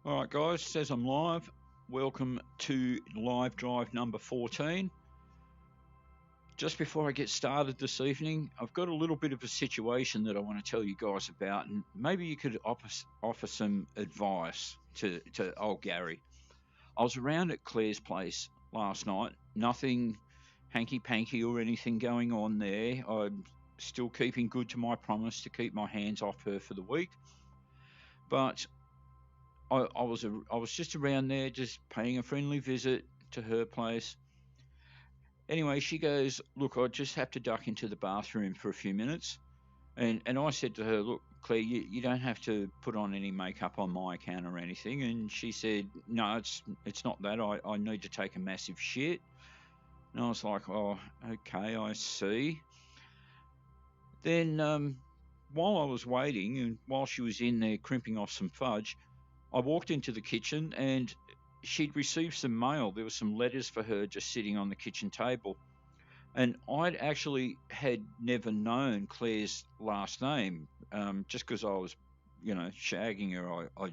Alright guys, says I'm live. Welcome to live drive number 14. Just before I get started this evening, I've got a little bit of a situation that I want to tell you guys about, and maybe you could offer some advice to old Gary. I was around at Claire's place last night. Nothing hanky-panky or anything going on there. I'm still keeping good to my promise to keep my hands off her for the week. But I was just around there, just paying a friendly visit to her place. Anyway, she goes, look, I just have to duck into the bathroom for a few minutes. And I said to her, look, Claire, you don't have to put on any makeup on my account or anything. And she said, no, it's not that. I need to take a massive shit. And I was like, oh, okay, I see. Then while I was waiting and while she was in there crimping off some fudge, I walked into the kitchen and she'd received some mail. There were some letters for her just sitting on the kitchen table. And I'd actually had never known Claire's last name, just because I was, shagging her. I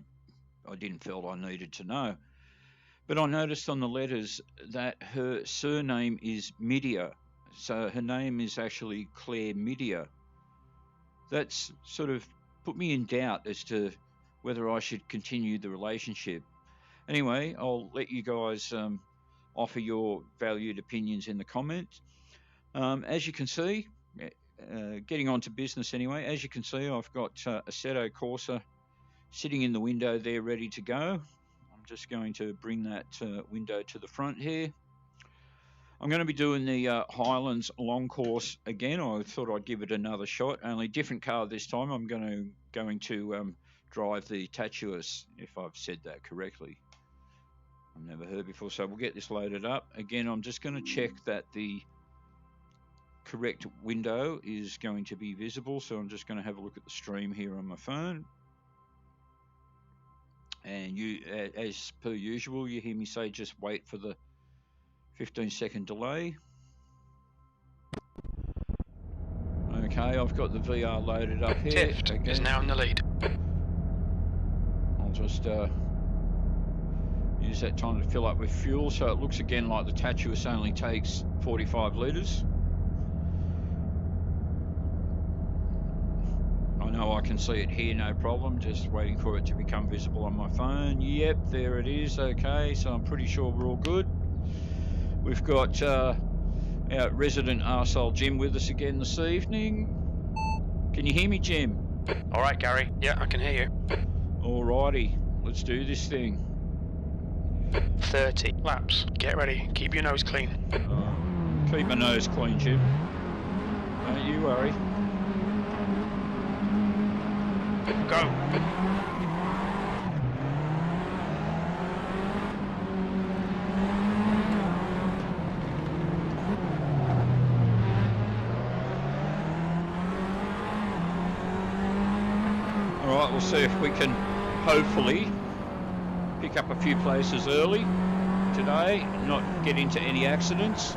didn't feel I needed to know. But I noticed on the letters that her surname is Midia. So her name is actually Claire Midia. That's sort of put me in doubt as to whether I should continue the relationship. Anyway, I'll let you guys offer your valued opinions in the comments. As you can see, getting on to business anyway, as you can see, I've got Assetto Corsa sitting in the window there ready to go. I'm just going to bring that window to the front here. I'm going to be doing the Highlands long course again. I thought I'd give it another shot, only different car this time. I'm going to drive the Tatuus, if I've said that correctly. I've never heard before, so we'll get this loaded up. Again, I'm just going to check that the correct window is going to be visible, so I'm just going to have a look at the stream here on my phone. And you, as per usual, you hear me say just wait for the 15-second delay. Okay, I've got the VR loaded up here. Tift is now in the lead. I'll just use that time to fill up with fuel, so it looks again like the Tatuus only takes 45 litres. I know I can see it here, no problem, just waiting for it to become visible on my phone. Yep, there it is. Okay, so I'm pretty sure we're all good. We've got our resident arsehole Jim with us again this evening. Can you hear me, Jim? All right, Gary. Yeah, I can hear you. Alrighty, let's do this thing. 30 laps. Get ready. Keep your nose clean. Keep my nose clean, Jim. Don't you worry. Go. Alright, we'll see if we can hopefully pick up a few places early today, not get into any accidents.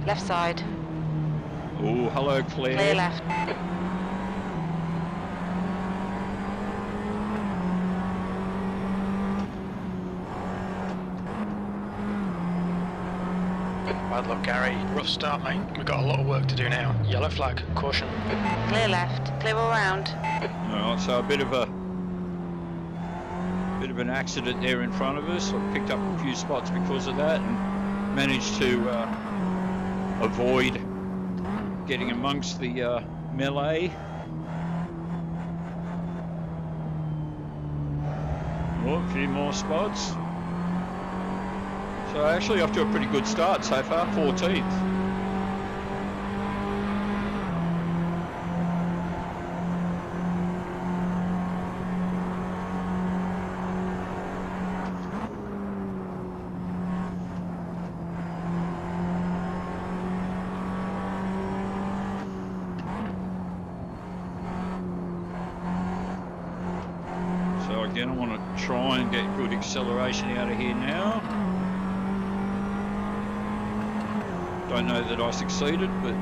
Left side. Oh, hello Claire. Clear left. Bad luck, Gary. Rough start, mate. We've got a lot of work to do now. Yellow flag. Caution. Clear left. Clear all round. Alright, so a bit of an accident there in front of us. I picked up a few spots because of that and managed to avoid getting amongst the melee. Oh, a few more spots. So actually off to a pretty good start so far, 14th. So again, I want to try and get good acceleration out of here now. Don't know that I succeeded, but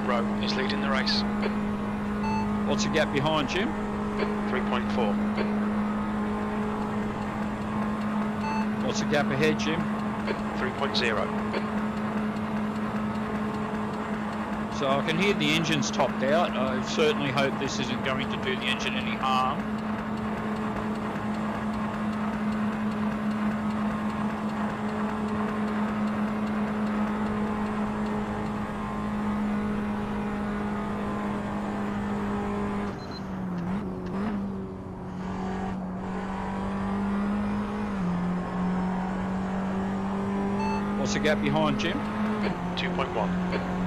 Rowe is leading the race. what's the gap behind, Jim? 3.4. What's the gap ahead, Jim? 3.0. So I can hear the engine's topped out. I certainly hope this isn't going to do the engine any harm. What's the gap behind, Jim? 2.1.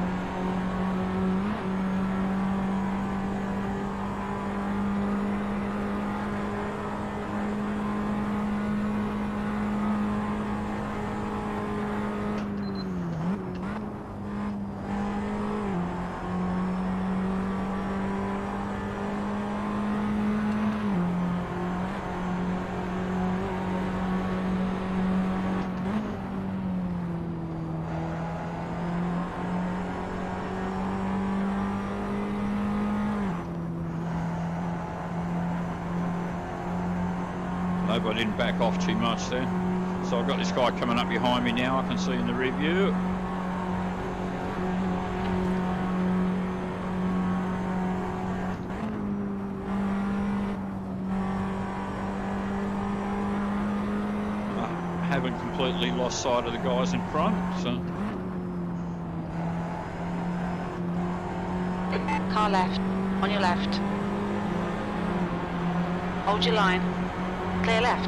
Hope I didn't back off too much then. So I've got this guy coming up behind me now, I can see in the rear view. I haven't completely lost sight of the guys in front, so. Car left. On your left. Hold your line. Clear left.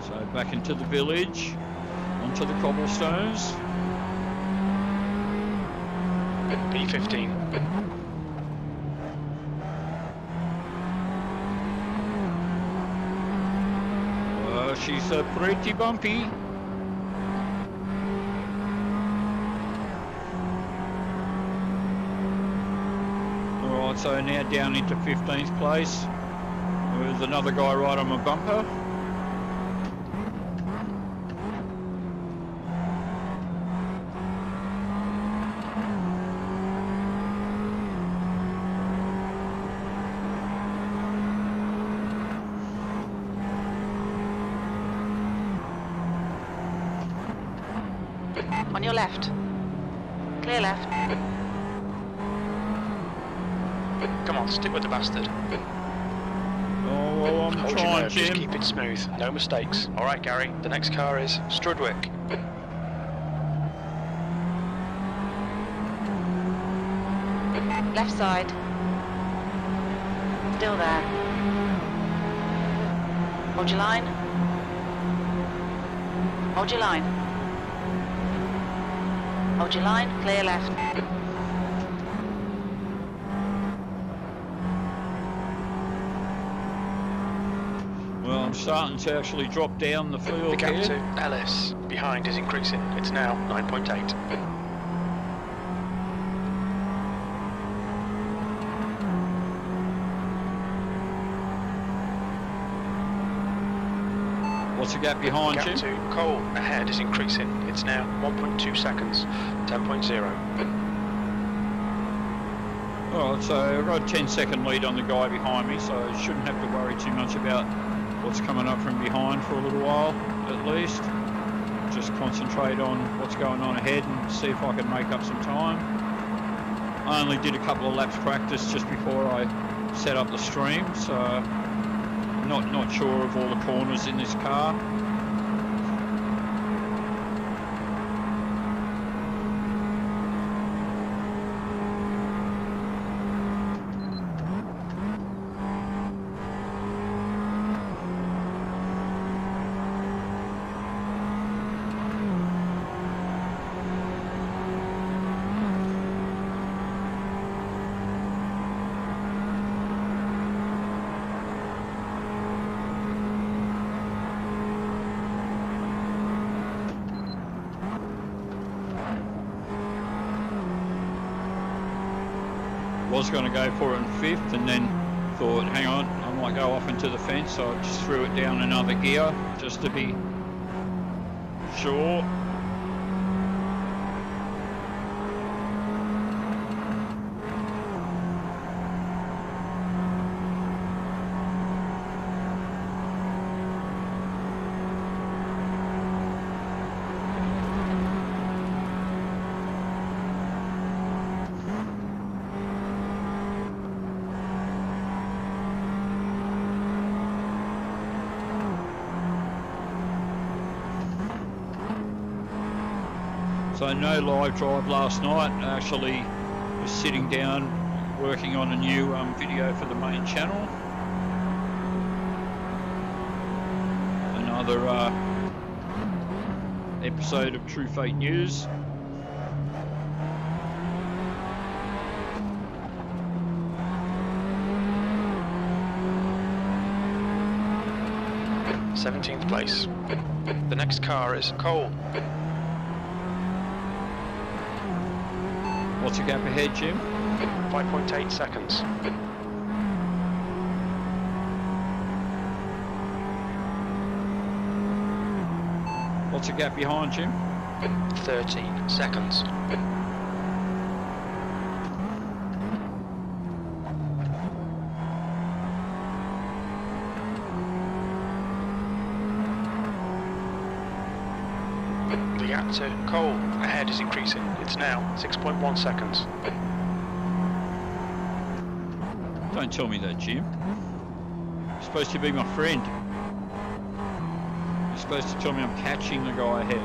So back into the village, onto the cobblestones. P15. She's pretty bumpy. Alright, so now down into 15th place with another guy right on my bumper. On your left. Clear left. Come on, stick with the bastard. Oh, well, I'm Hold your trying, nerve, just Jim. keep it smooth, no mistakes. Alright Gary, the next car is Strudwick. Left side. Still there. Hold your line. Hold your line. Hold your line. Clear left. Well, I'm starting to actually drop down the The field gap here. to Ellis behind is increasing. It's now 9.8. What's the gap behind, Gap Jim? to Cole ahead is increasing. It's now 1.2 seconds. 10.0. Alright, so I've got a 10-second lead on the guy behind me, so I shouldn't have to worry too much about what's coming up from behind for a little while, at least. Just concentrate on what's going on ahead and see if I can make up some time. I only did a couple of laps practice just before I set up the stream, so not sure of all the corners in this car. was going to go for it in 5th, and then thought, hang on, I might go off into the fence, so I just threw it down another gear just to be sure. So no live drive last night. I actually was sitting down working on a new video for the main channel. Another episode of True Fate News. th place. The next car is Cole. What's the gap ahead, Jim? 5.8 seconds. What's the gap behind, Jim? 13 seconds. The gap to Cole ahead is increasing. It's now 6.1 seconds. Don't tell me that, Jim. You're supposed to be my friend. You're supposed to tell me I'm catching the guy ahead.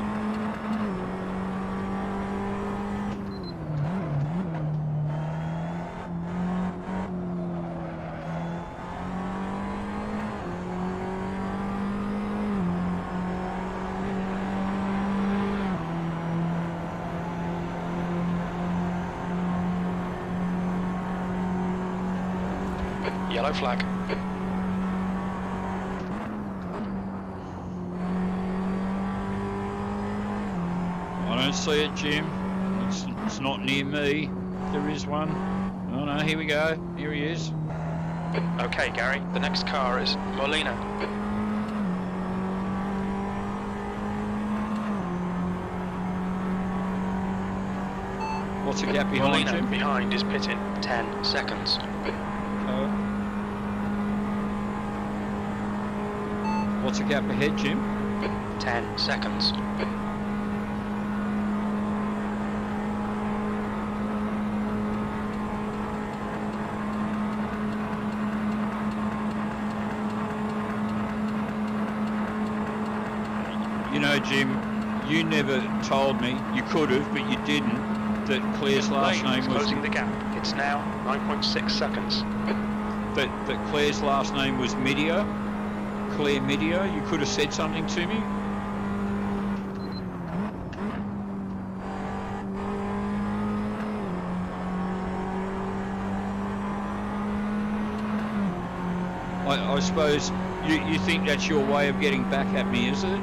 Yellow flag. I don't see it, Jim. It's not near me. There is one. Oh no, here we go. Here he is. Okay, Gary, the next car is Molina. What's the gap behind, Molina Jim? behind is pitting. 10 seconds. What's the gap ahead, Jim? 10 seconds. You know, Jim, you never told me, you could have, but you didn't, that Claire's last Lane name was... closing the gap. It's now 9.6 seconds. That Claire's last name was Midia? Claire Midia? You could have said something to me? I suppose you think that's your way of getting back at me, is it?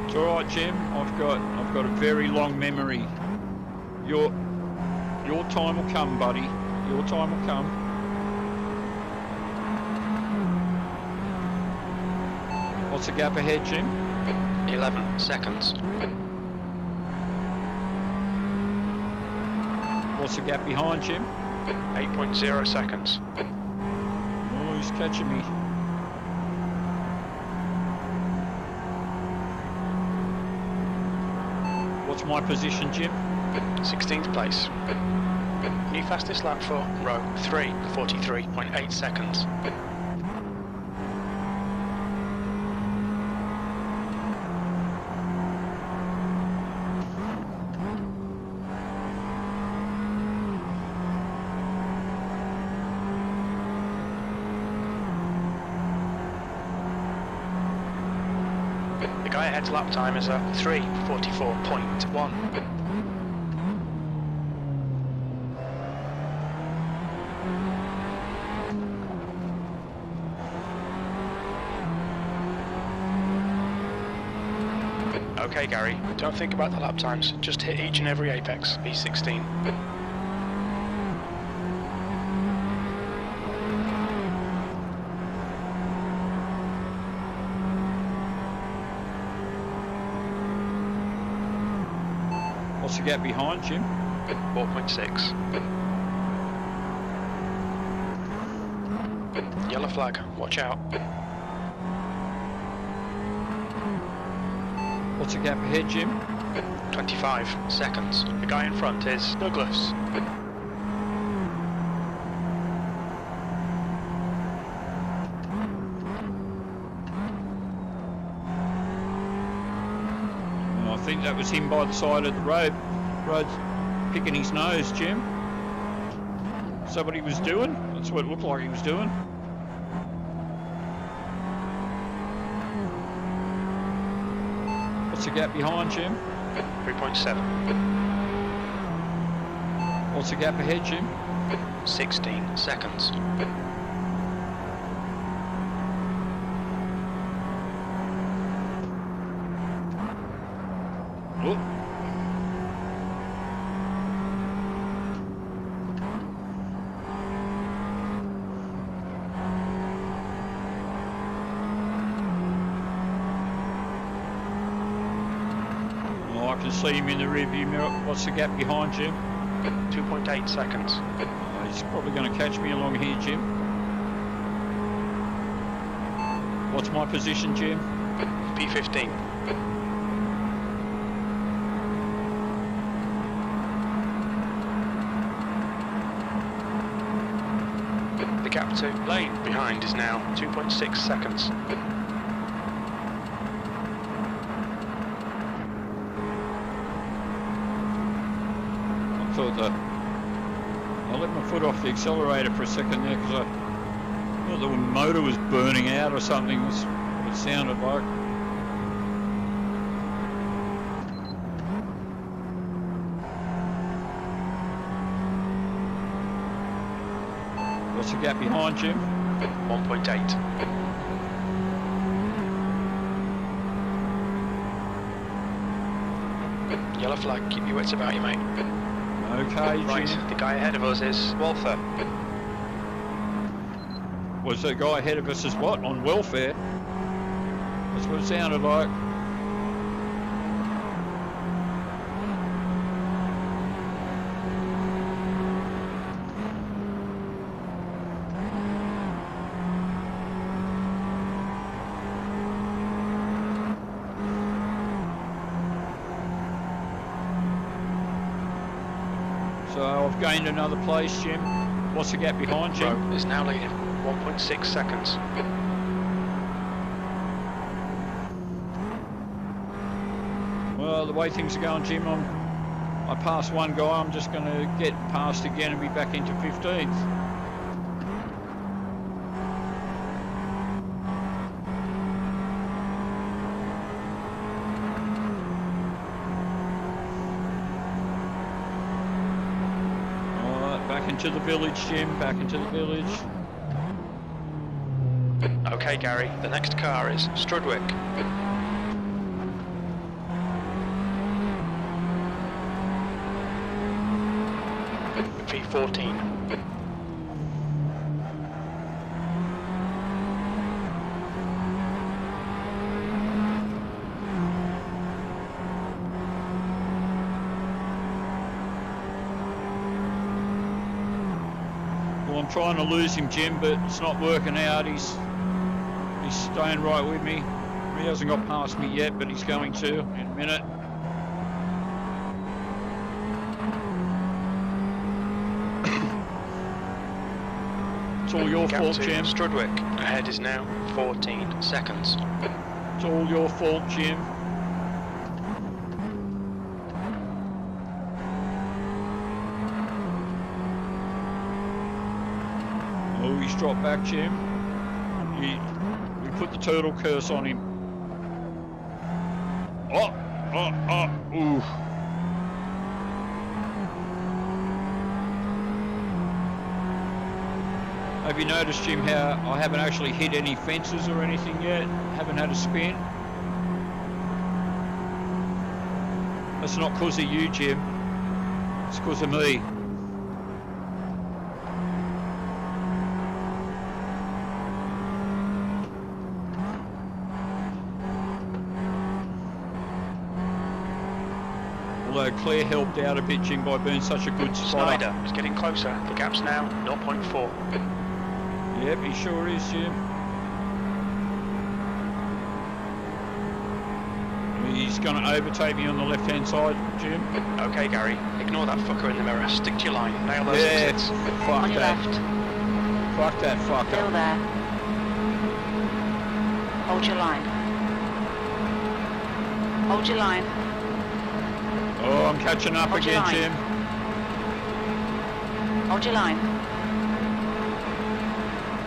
It's all right, Jim. I've got a very long memory. Your time will come, buddy. Your time will come. What's the gap ahead, Jim? 11 seconds. What's the gap behind, Jim? 8.0 seconds. Oh, he's catching me. What's my position, Jim? 16th place. New fastest lap for row 3, 43.8 seconds. The guy ahead's lap time is a 3:44.1. Okay, Gary. Don't think about the lap times. Just hit each and every apex. B16. What's the gap behind, Jim? 4.6. Yellow flag. Watch out. What's the gap ahead, Jim? 25 seconds. The guy in front is Douglas. I think that was him by the side of the road. Road's picking his nose, Jim. Is that what he was doing? That's what it looked like he was doing. What's the gap behind, Jim? 3.7. What's the gap ahead, Jim? 16 seconds. Whoop. Oh, I can see him in the rearview mirror. What's the gap behind, Jim? 2.8 seconds. Oh, he's probably going to catch me along here, Jim. What's my position, Jim? P15. The gap to lane behind is now 2.6 seconds. I let my foot off the accelerator for a second there because I thought the motor was burning out or something. That's what it sounded like. What's the gap behind, Jim? 1.8. Yellow flag, keep your wits about you, mate. Okay, right, Jim. the guy ahead of us is Walther. Was the guy ahead of us as what? On welfare? That's what it sounded like. So I've gained another place, Jim. What's the gap behind, Jim? Rowe is now leading 1.6 seconds. Well, the way things are going, Jim, I passed one guy. I'm just going to get past again and be back into 15th. Back into the village, Jim, back into the village. Okay, Gary, the next car is Strudwick. P14. I'm trying to lose him, Jim, but it's not working out. He's staying right with me. He hasn't got past me yet, but he's going to in a minute. It's all your fault, Jim. Strudwick ahead is now 14 seconds. It's all your fault, Jim. Oh, he's dropped back, Jim. We put the turtle curse on him. Ooh. Have you noticed, Jim, how I haven't actually hit any fences or anything yet? Haven't had a spin. That's not because of you, Jim. It's because of me. Although Claire helped out a bit, Jim, by being such a good spotter. Snyder is getting closer. The gap's now 0.4. Yep, he sure is, Jim. He's going to overtake me on the left-hand side, Jim. Okay, Gary. Ignore that fucker in the mirror. Stick to your line. Nail those exits. Fuck On your that. left. Fuck that fucker. Still there. Hold your line. Hold your line. Oh, I'm catching up Hold your again, line. Jim. Hold your line.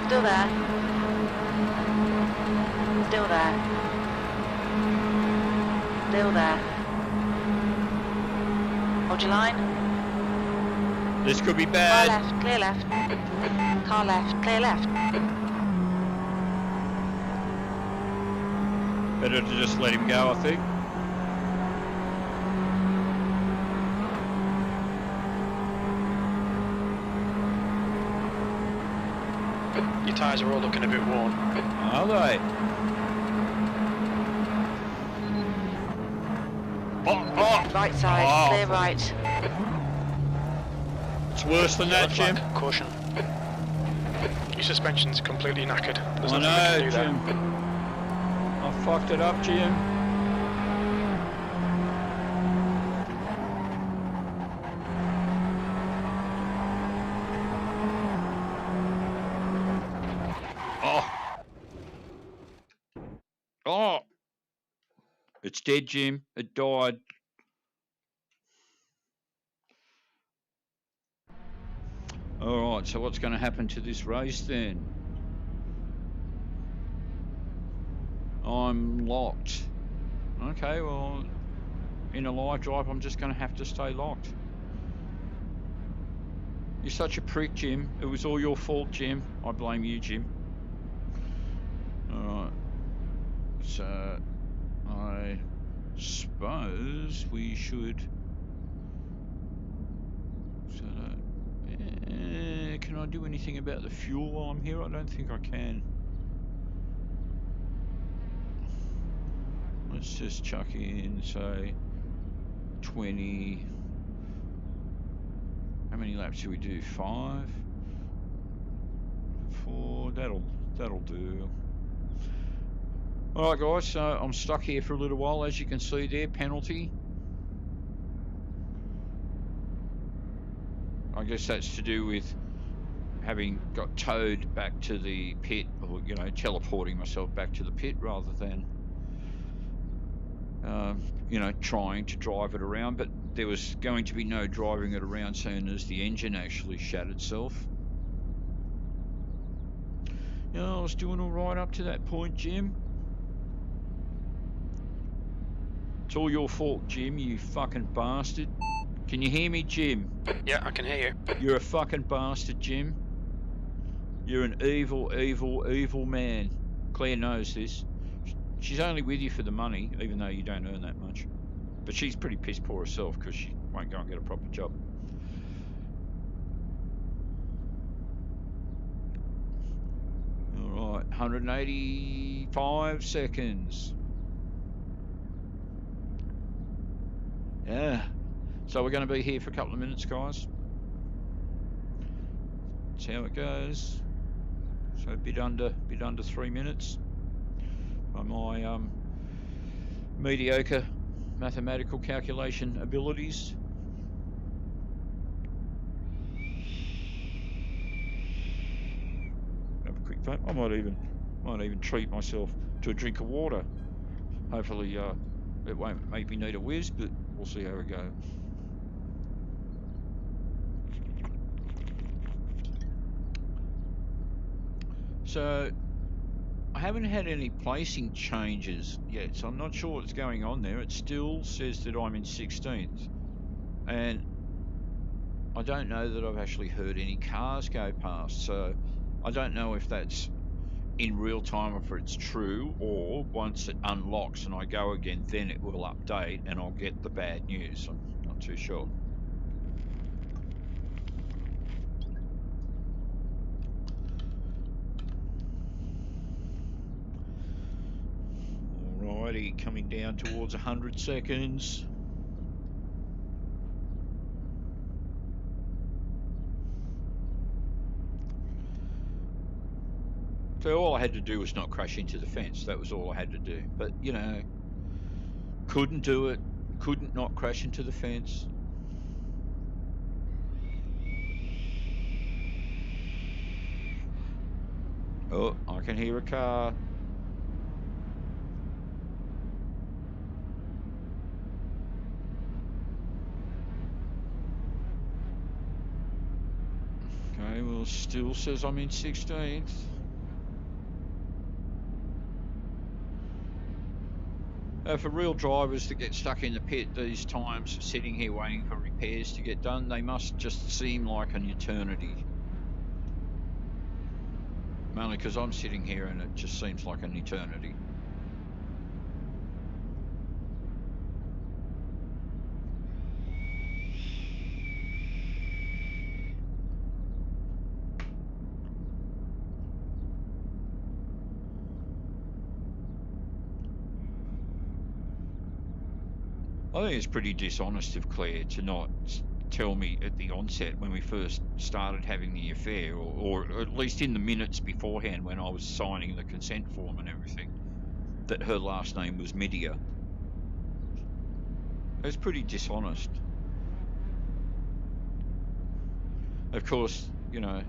Still there. Still there. Still there. Hold your line. This could be Car bad. left, clear left. Car left, clear left. Better to just let him go, I think. Your tyres are all looking a bit worn. Are they? Oh! Right side, Oh. clear right. It's worse than that, Yellow Jim. flag, caution. Your suspension's completely knackered. There's I nothing we can know, do there. Jim. I fucked it up, Jim. Oh. Oh. It's dead, Jim. It died. All right, so what's going to happen to this race then? I'm locked. Okay, well, in a live drive, I'm just going to have to stay locked. You're such a prick, Jim. It was all your fault, Jim. I blame you, Jim. All right. So, I suppose we should... So, can I do anything about the fuel while I'm here? I don't think I can. Let's just chuck in, say, 20. How many laps do we do? 5, 4. That'll do. All right, guys. So I'm stuck here for a little while, as you can see there. Penalty. I guess that's to do with having got towed back to the pit, or teleporting myself back to the pit rather than trying to drive it around. But there was going to be no driving it around soon as the engine actually shut itself. I was doing all right up to that point, Jim. It's all your fault, Jim, you fucking bastard. Can you hear me, Jim? Yeah, I can hear you. You're a fucking bastard, Jim. You're an evil, evil, evil man. Claire knows this. She's only with you for the money, even though you don't earn that much. But she's pretty piss poor herself because she won't go and get a proper job. All right, 185 seconds. Yeah. So we're going to be here for a couple of minutes, guys. That's how it goes. So a bit under 3 minutes by my mediocre mathematical calculation abilities. Have a quick vape. I might even treat myself to a drink of water. Hopefully it won't make me need a whiz, but we'll see how we go. So I haven't had any placing changes yet, so I'm not sure what's going on there. It still says that I'm in 16th, and I don't know that I've actually heard any cars go past, so I don't know if that's in real time if it's true, or once it unlocks and I go again, then it will update and I'll get the bad news. I'm not too sure. Alrighty, coming down towards 100 seconds. So all I had to do was not crash into the fence. That was all I had to do. But, you know, couldn't do it. Couldn't not crash into the fence. Oh, I can hear a car. Okay, well, still says I'm in 16th. For real drivers that get stuck in the pit these times, sitting here waiting for repairs to get done, they must just seem like an eternity. Mainly because I'm sitting here and it just seems like an eternity. I think it's pretty dishonest of Claire to not tell me at the onset when we first started having the affair, or at least in the minutes beforehand when I was signing the consent form and everything, that her last name was Midia. It's pretty dishonest. Of course, you know,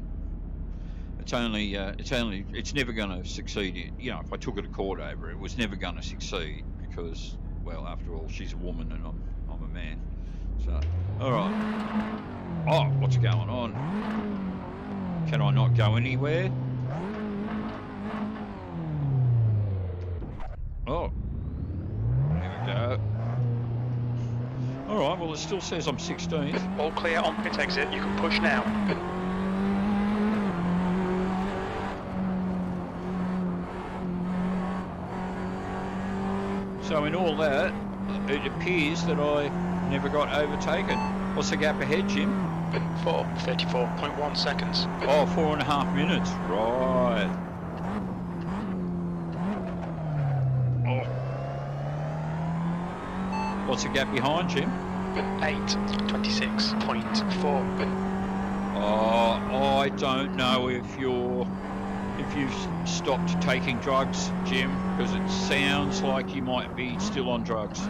it's never going to succeed. You know, if I took her to court over it, it was never going to succeed because, well, after all, she's a woman and I'm a man. So, all right. Oh, what's going on? Can I not go anywhere? Oh, there we go. All right. Well, it still says I'm 16th. All clear on pit exit. You can push now. So in all that, it appears that I never got overtaken. What's the gap ahead, Jim? 34.1 seconds. Oh, 4.5 minutes. Right. Oh. What's the gap behind, Jim? 8:26.4. Oh, I don't know if you've stopped taking drugs, Jim, because it sounds like you might be still on drugs.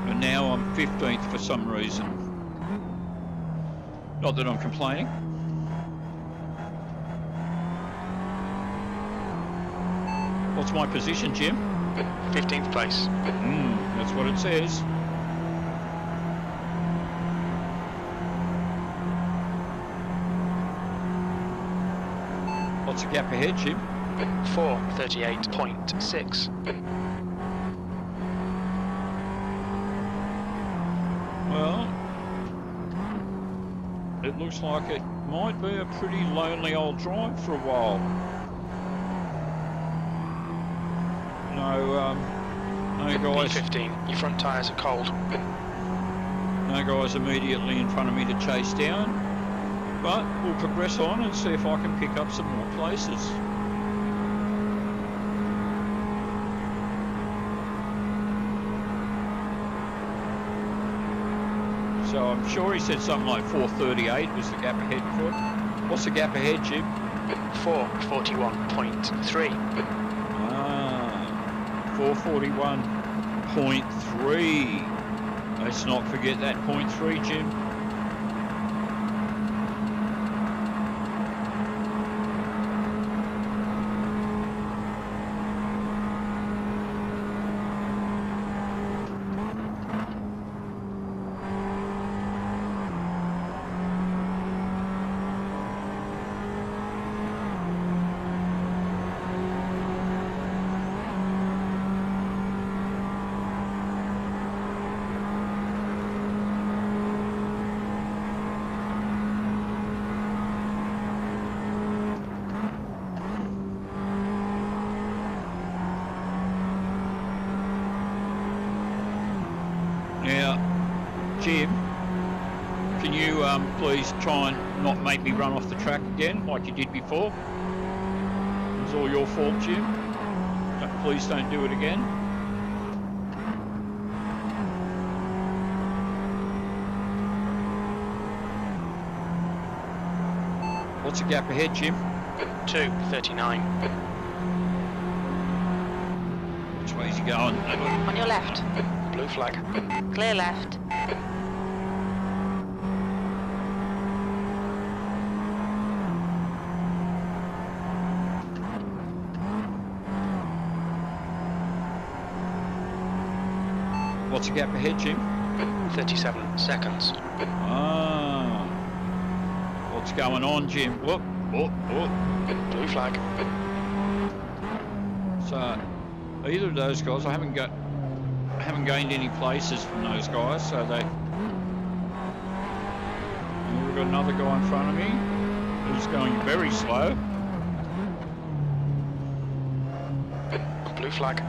And now I'm 15th for some reason. Not that I'm complaining. What's my position, Jim? 15th place. That's what it says. What's the gap ahead, Jim? 4:38.6. Well, it looks like it might be a pretty lonely old drive for a while. No guys. P15. Your front tyres are cold. No guys immediately in front of me to chase down. But we'll progress on and see if I can pick up some more places. So I'm sure he said something like 4:38 was the gap ahead for it. What's the gap ahead, Jim? 4:41.3. 4:41.3. Let's not forget that 0.3, Jim. Jim, can you please try and not make me run off the track again like you did before? It was all your fault, Jim. Please don't do it again. What's the gap ahead, Jim? 2:39. Which way is he going? On your left. Blue flag. Clear left. What's the gap ahead, Jim? 37 seconds. Ah. What's going on, Jim? Whoop, whoop, whoop. Blue flag. So, either of those guys, I haven't gained any places from those guys, so they... And we've got another guy in front of me who's going very slow. Blue flag.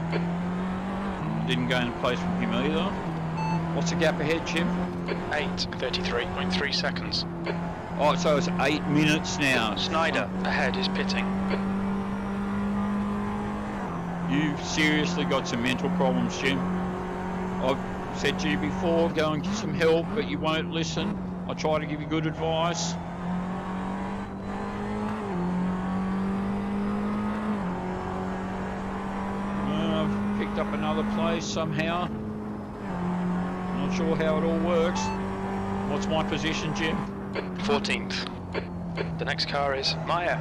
Didn't gain a place from him either. What's the gap ahead, Jim? 8:33.3 seconds. Oh, so it's 8 minutes now. Snyder ahead is pitting. You've seriously got some mental problems, Jim. I've said to you before, go and get some help, but you won't listen. I try to give you good advice. I've picked up another place somehow. Not sure how it all works. What's my position, Jim? 14th. The next car is Meyer.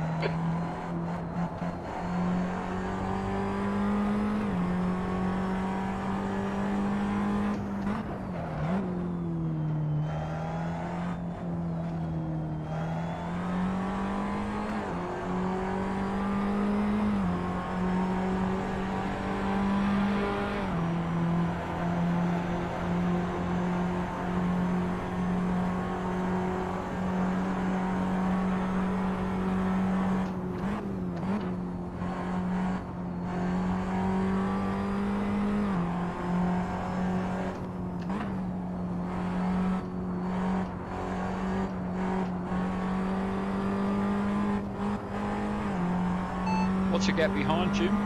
What's the gap behind, Jim?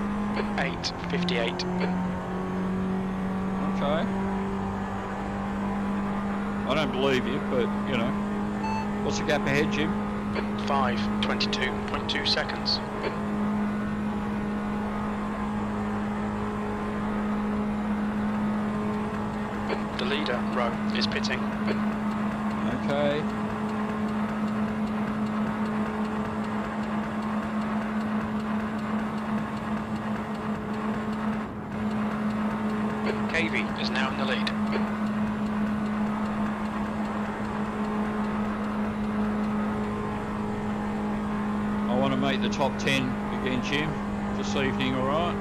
8:58. Okay. I don't believe you, but, you know. What's the gap ahead, Jim? 5:22.2 seconds. The leader, Rowe, is pitting. Okay. Cavey is now in the lead. I want to make the top 10 again, Jim, this evening, all right?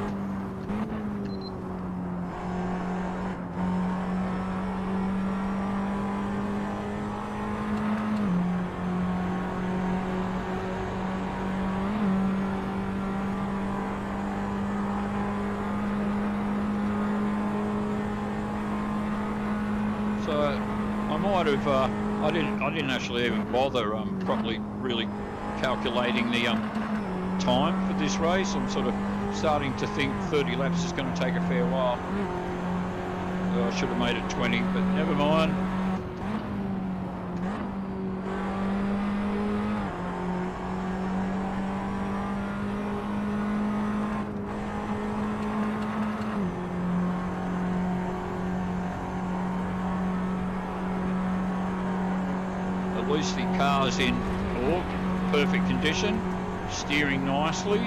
So I might have, I didn't actually even bother properly really calculating the time for this race. I'm sort of starting to think 30 laps is going to take a fair while. I should have made it 20, but never mind. At least the car's in perfect condition, steering nicely.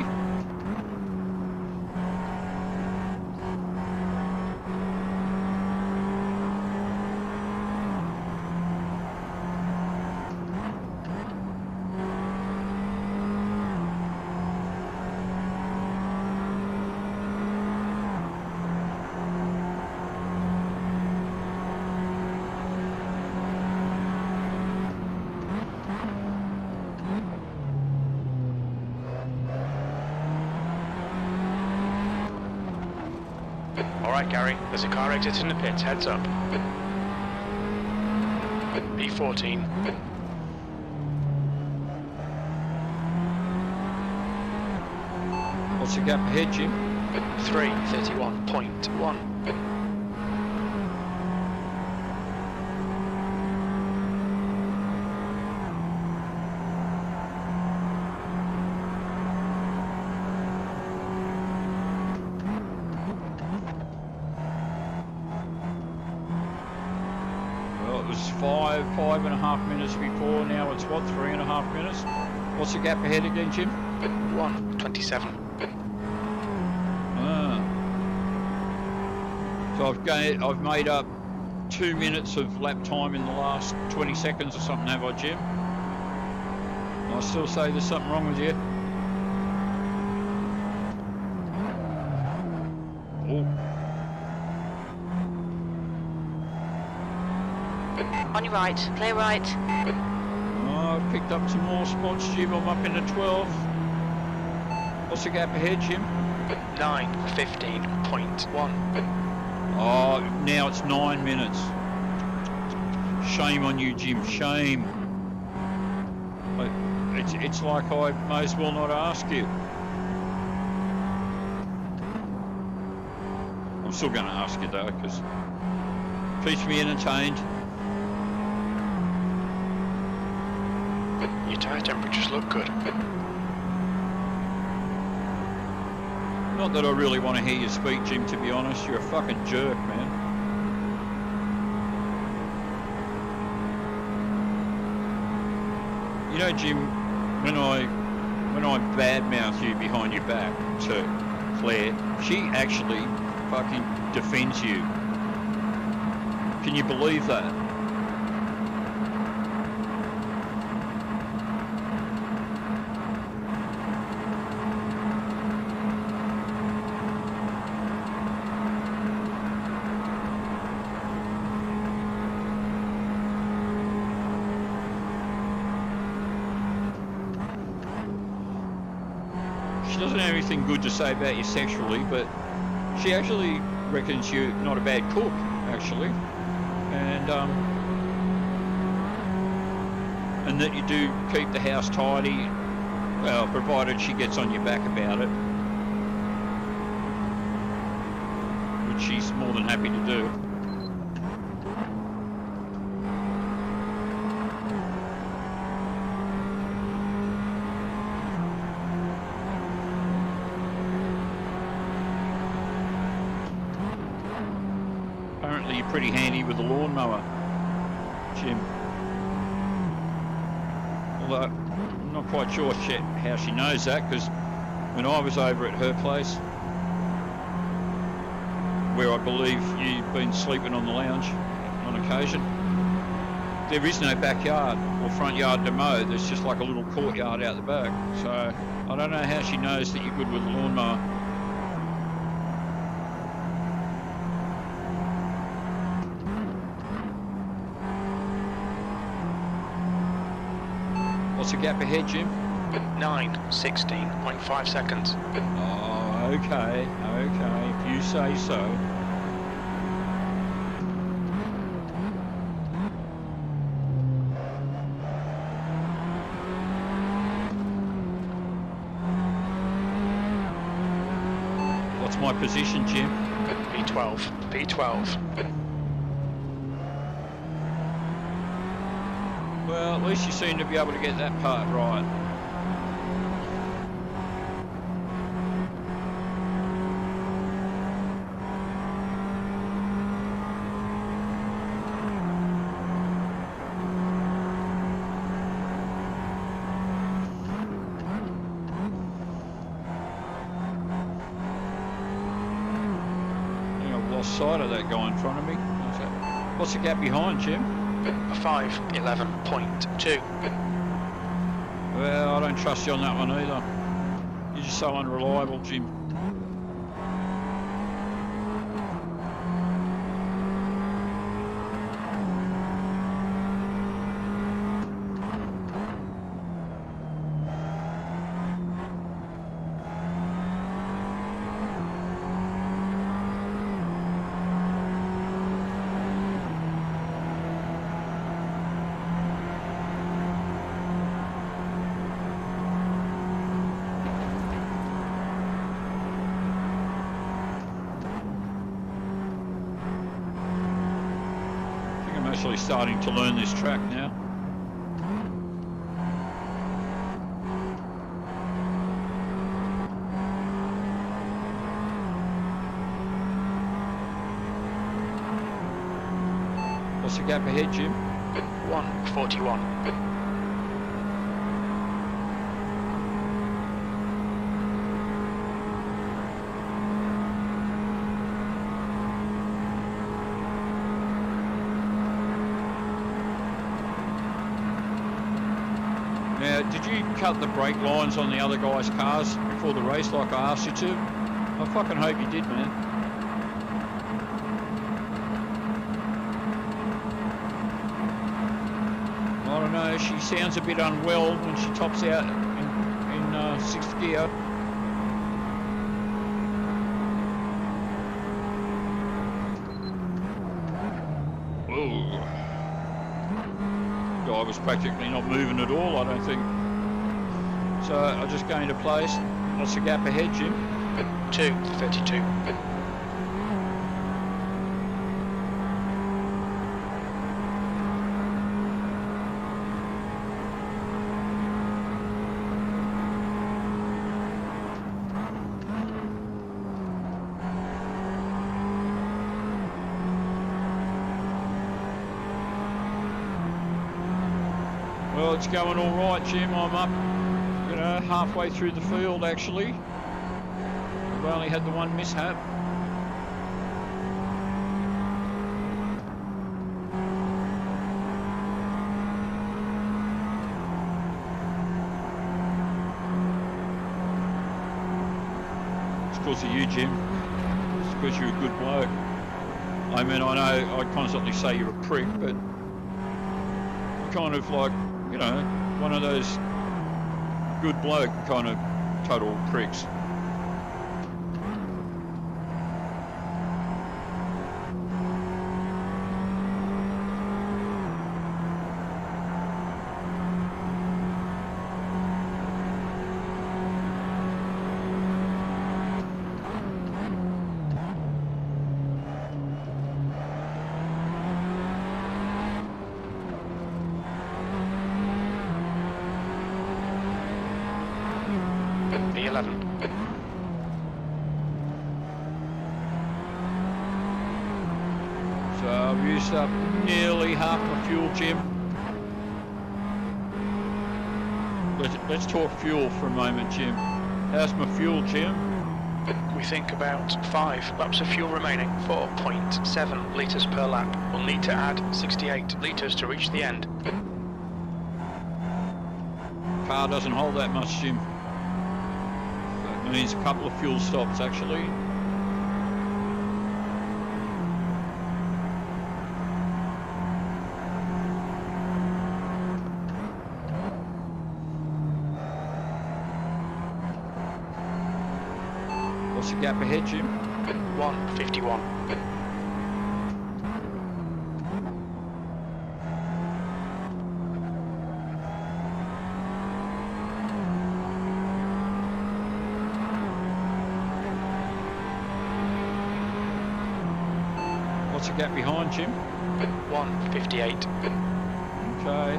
Alright, Gary, there's a car exiting the pits, heads up. B14. What's the gap ahead, Jim? 3:31.1. Well, it was 5.5 minutes before. Now it's what, 3.5 minutes? What's the gap ahead again, Jim? 1:27. So I've made up 2 minutes of lap time in the last 20 seconds or something, have I, Jim? I still say there's something wrong with you. Oh. On your right, clear right. Oh, I've picked up some more spots, Jim. I'm up into 12. What's the gap ahead, Jim? 9:15.1. Oh, now it's 9 minutes. Shame on you, Jim. Shame. It's like I may as well not ask you. I'm still going to ask you though, because it keeps me entertained. Your tyre temperatures look good. Not that I really want to hear you speak, Jim, to be honest. You're a fucking jerk, man. You know, Jim, when I badmouth you behind your back to Claire, she actually fucking defends you. Can you believe that? She doesn't have anything good to say about you sexually, but she actually reckons you're not a bad cook, actually, and that you do keep the house tidy, well, provided she gets on your back about it, which she's more than happy to do. Apparently you're pretty handy with the lawnmower, Jim. Although I'm not quite sure how she knows that, because when I was over at her place, where I believe you've been sleeping on the lounge on occasion, there is no backyard or front yard to mow. There's just like a little courtyard out the back. So I don't know how she knows that you're good with the lawnmower. What's the gap ahead, Jim? 9:16.5 seconds. Oh, okay, if you say so. What's my position, Jim? B12. Well, at least you seem to be able to get that part right. I think I've lost sight of that guy in front of me. What's the gap behind, Jim? 5:11.2. Well, I don't trust you on that one either. You're just so unreliable, Jim. actually starting to learn this track now. What's the gap ahead, Jim? 1:41. Now, did you cut the brake lines on the other guys' cars before the race like I asked you to? I fucking hope you did, man. I don't know, she sounds a bit unwell when she tops out in 6th gear. Whoa. Guy was practically not moving at all, I don't think. So I'll just go into place. What's the gap ahead, Jim? 2:32. Well, it's going all right, Jim. I'm up, halfway through the field, actually. I've only had the one mishap. It's because of you, Jim. It's because you're a good bloke. I mean, I know I constantly say you're a prick, but you're kind of like, one of those good bloke kind of total pricks. P11. So I've used up nearly half my fuel, Jim. Let's talk fuel for a moment, Jim. How's my fuel, Jim? We think about 5 laps of fuel remaining, 4.7 litres per lap. We'll need to add 68 litres to reach the end. Car doesn't hold that much, Jim. That means a couple of fuel stops, actually. What's the gap ahead, Jim? 1:51. What's the gap behind, Jim? 1:58. Okay.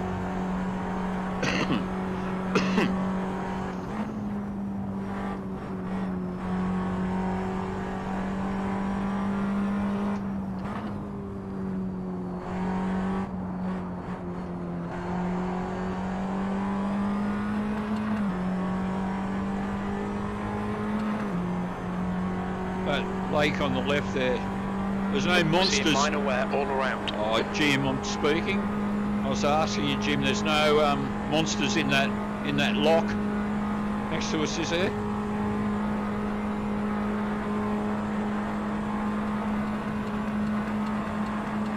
That lake on the left there, there's no monsters. See minor wear all around. Oh, Jim, I'm speaking. I was asking you, Jim. There's no monsters in that lock next to us, is there?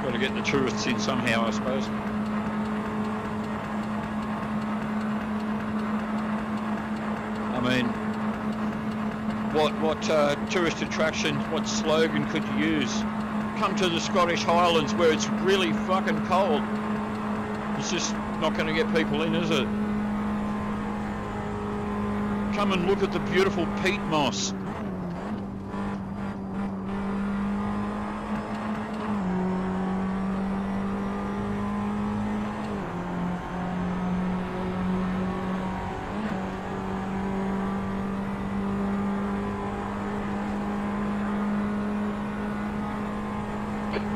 Got to get the tourists in somehow, I suppose. I mean, what tourist attraction, what slogan could you use? Come to the Scottish Highlands where it's really fucking cold. It's just not going to get people in, is it? Come and look at the beautiful peat moss.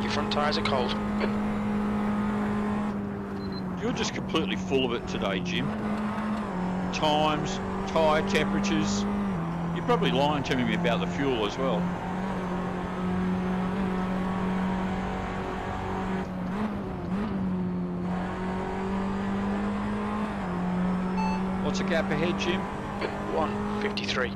Your front tyres are cold. You're just completely full of it today, Jim. Times, tyre temperatures. You're probably lying to me about the fuel as well. What's the gap ahead, Jim? 1:53.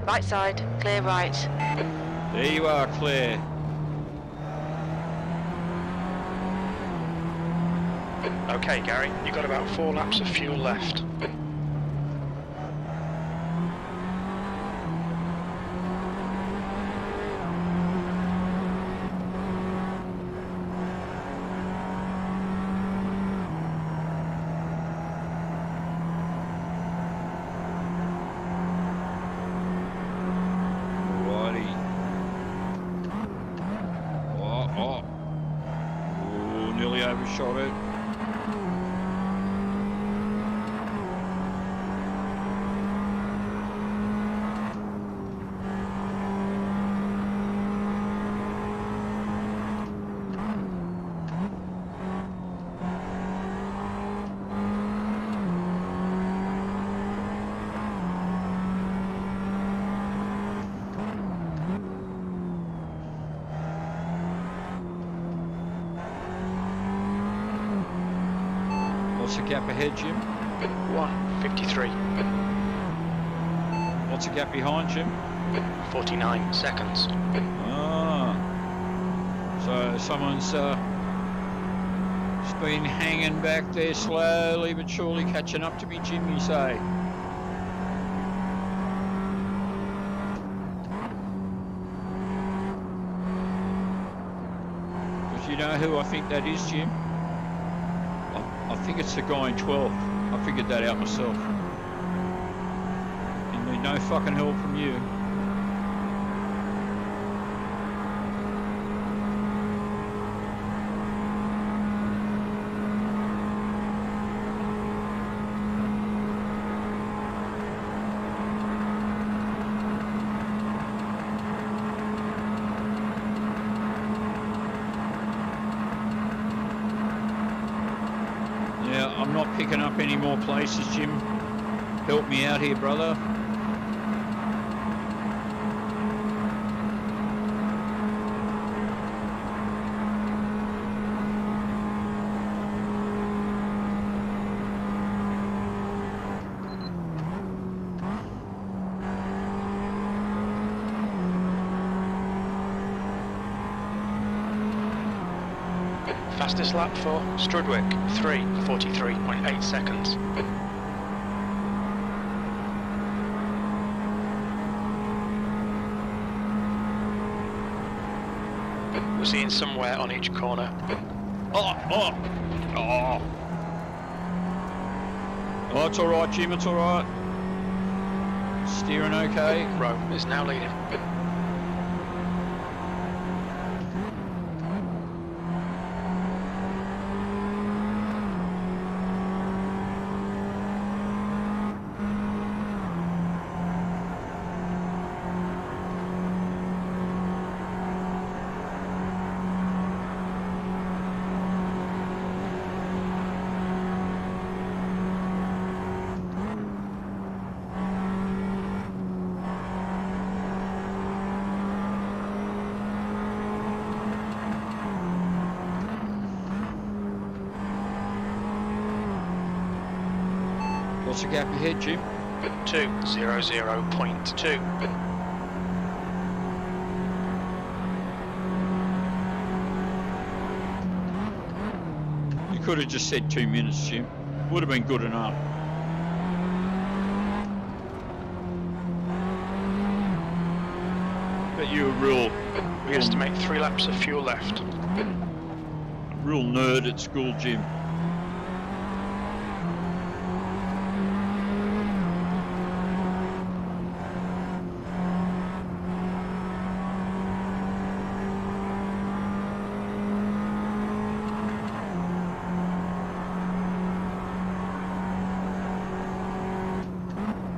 Right side, clear right. There you are, Claire. Okay, Gary, you've got about 4 laps of fuel left. Nearly overshot it. What's the gap ahead, Jim? 1:53. What's the gap behind, Jim? 49 seconds. Ah. So someone's just been hanging back there slowly but surely catching up to me, Jim, you say? Because you know who I think that is, Jim? I think it's the guy in 12th. I figured that out myself. You need no fucking help from you. I'm not picking up any more places, Jim. Help me out here, brother. Fastest lap for Strudwick, 3:43.8 seconds. We're seeing somewhere on each corner. Oh, it's all right, Jim, it's all right. Steering okay. Rome is now leading. What's the gap ahead, Jim? 2:00.2. could have just said 2 minutes, Jim. Would have been good enough. But you're a real... We estimate 3 laps of fuel left. Real nerd at school, Jim.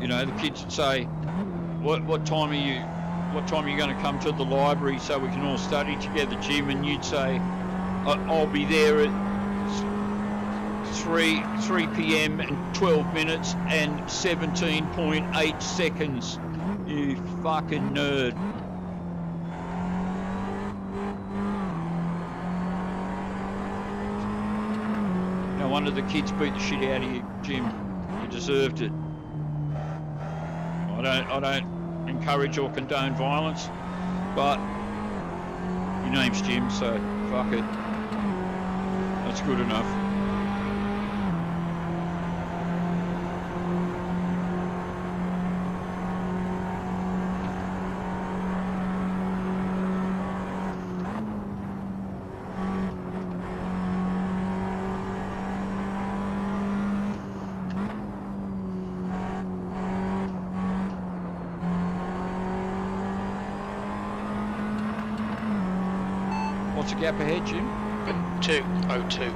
You know, the kids would say, what time are you going to come to the library so we can all study together, Jim? And you'd say, I'll be there at 3 p.m. and 12 minutes and 17.8 seconds. You fucking nerd. No wonder the kids beat the shit out of you, Jim. You deserved it. I don't encourage or condone violence, but your name's Jim, so fuck it. That's good enough. What's the gap ahead, Jim? 2:02.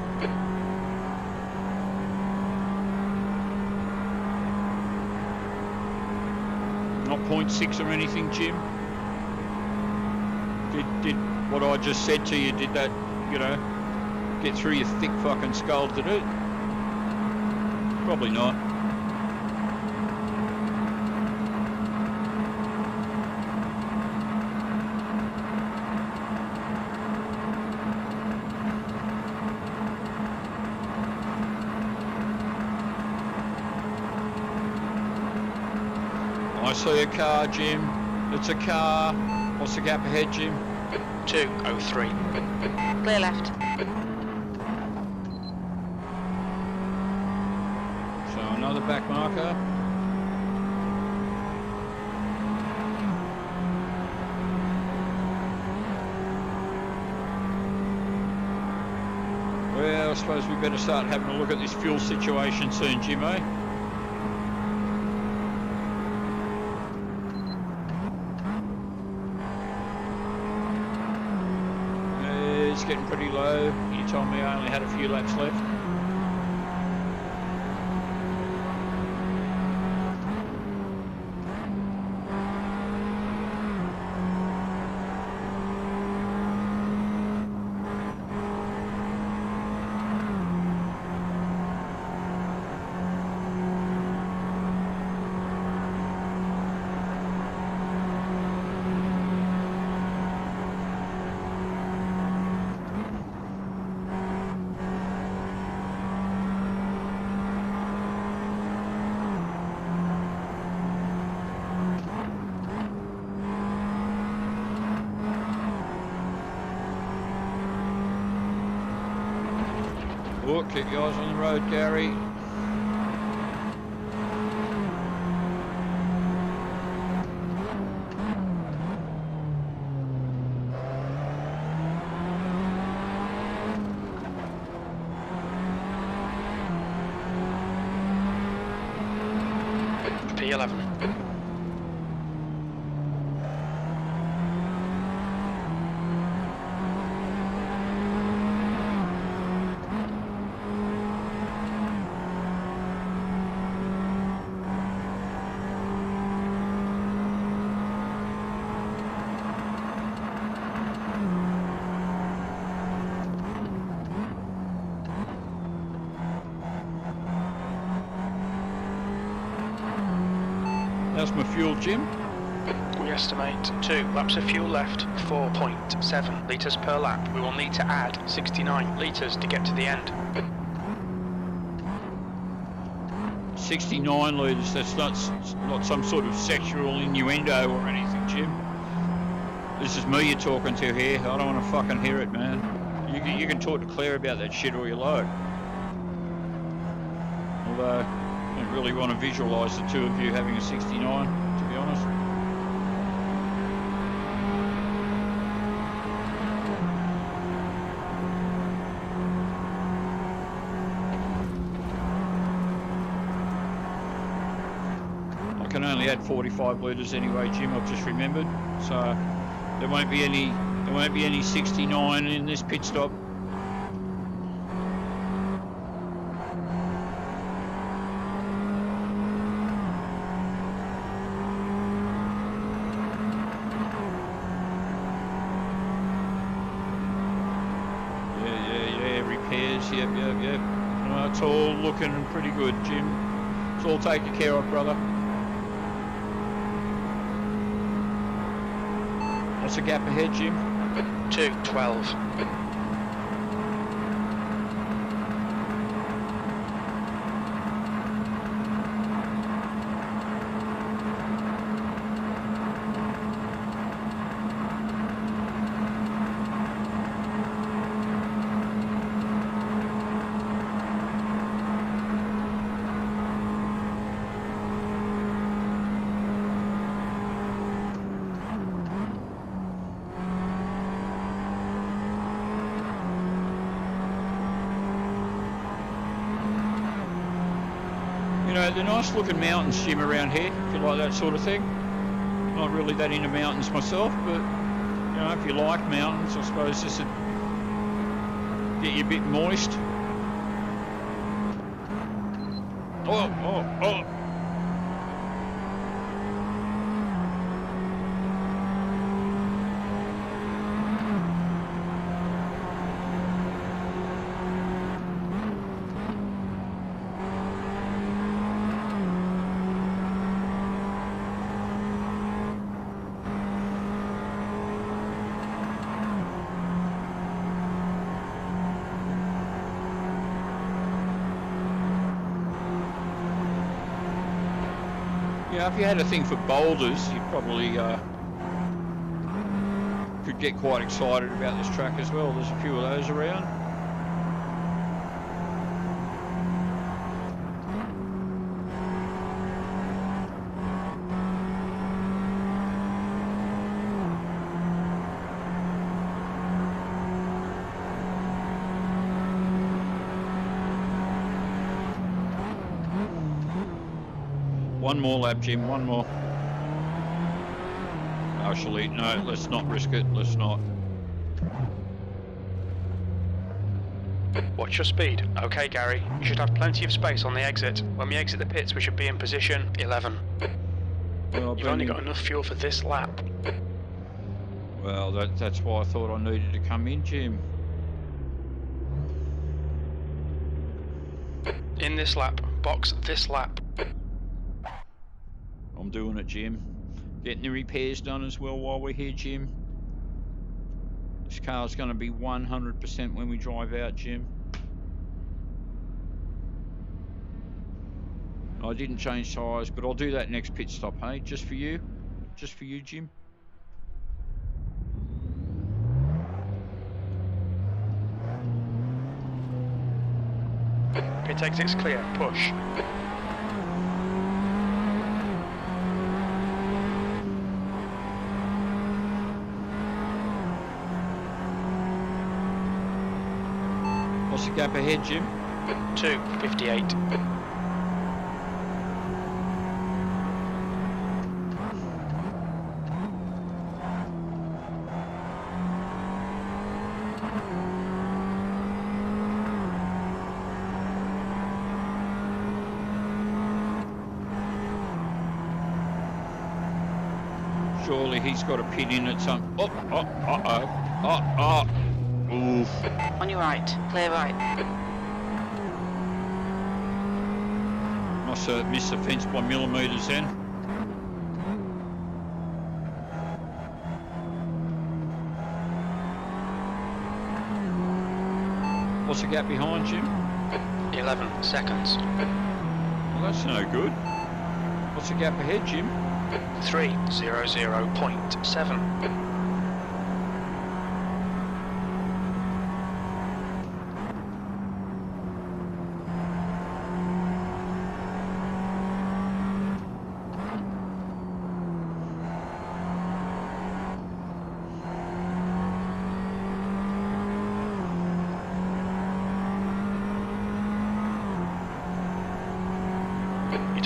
Not 0.6 or anything, Jim? Did what I just said to you, did that, you know, get through your thick fucking skull, did it? Probably not. I see a car, Jim. It's a car. What's the gap ahead, Jim? 2:03. Clear left. So another back marker. Well, I suppose we better start having a look at this fuel situation soon, Jim, eh? It's getting pretty low. You told me I only had a few laps left. Oh, keep your eyes on the road, Gary. P11. That's my fuel, Jim. We estimate 2 laps of fuel left, 4.7 litres per lap. We will need to add 69 litres to get to the end. 69 litres, that's not some sort of sexual innuendo or anything, Jim. This is me you're talking to here. I don't want to fucking hear it, man. You can talk to Claire about that shit all you like. Although I don't really want to visualise the two of you having a 69, to be honest. I can only add 45 litres anyway, Jim. I've just remembered, so there won't be any 69 in this pit stop. Yep. No, it's all looking pretty good, Jim. It's all taken care of, brother. What's the gap ahead, Jim? 2:12. They're nice looking mountains, Jim, around here, if you like that sort of thing. Not really that into mountains myself, but if you like mountains, I suppose this would get you a bit moist. Oh. Yeah, if you had a thing for boulders, you probably could get quite excited about this track as well. There's a few of those around. One more lap, Jim, one more. Actually, no, let's not risk it, let's not. Watch your speed. Okay, Gary. You should have plenty of space on the exit. When we exit the pits, we should be in position 11. Well, You've only got enough fuel for this lap. Well, that's why I thought I needed to come in, Jim. In this lap. Box this lap. I'm doing it, Jim. Getting the repairs done as well while we're here, Jim. This car's going to be 100% when we drive out, Jim. I didn't change tyres, but I'll do that next pit stop, hey? Just for you, Jim. Pit exit's clear. Push. What's the gap ahead, Jim? 2:58. Surely he's got a pin in at some... Oof. On your right, clear right. Must have missed the fence by millimetres then. What's the gap behind, Jim? 11 seconds. Well, that's no good. What's the gap ahead, Jim? 3:00.7.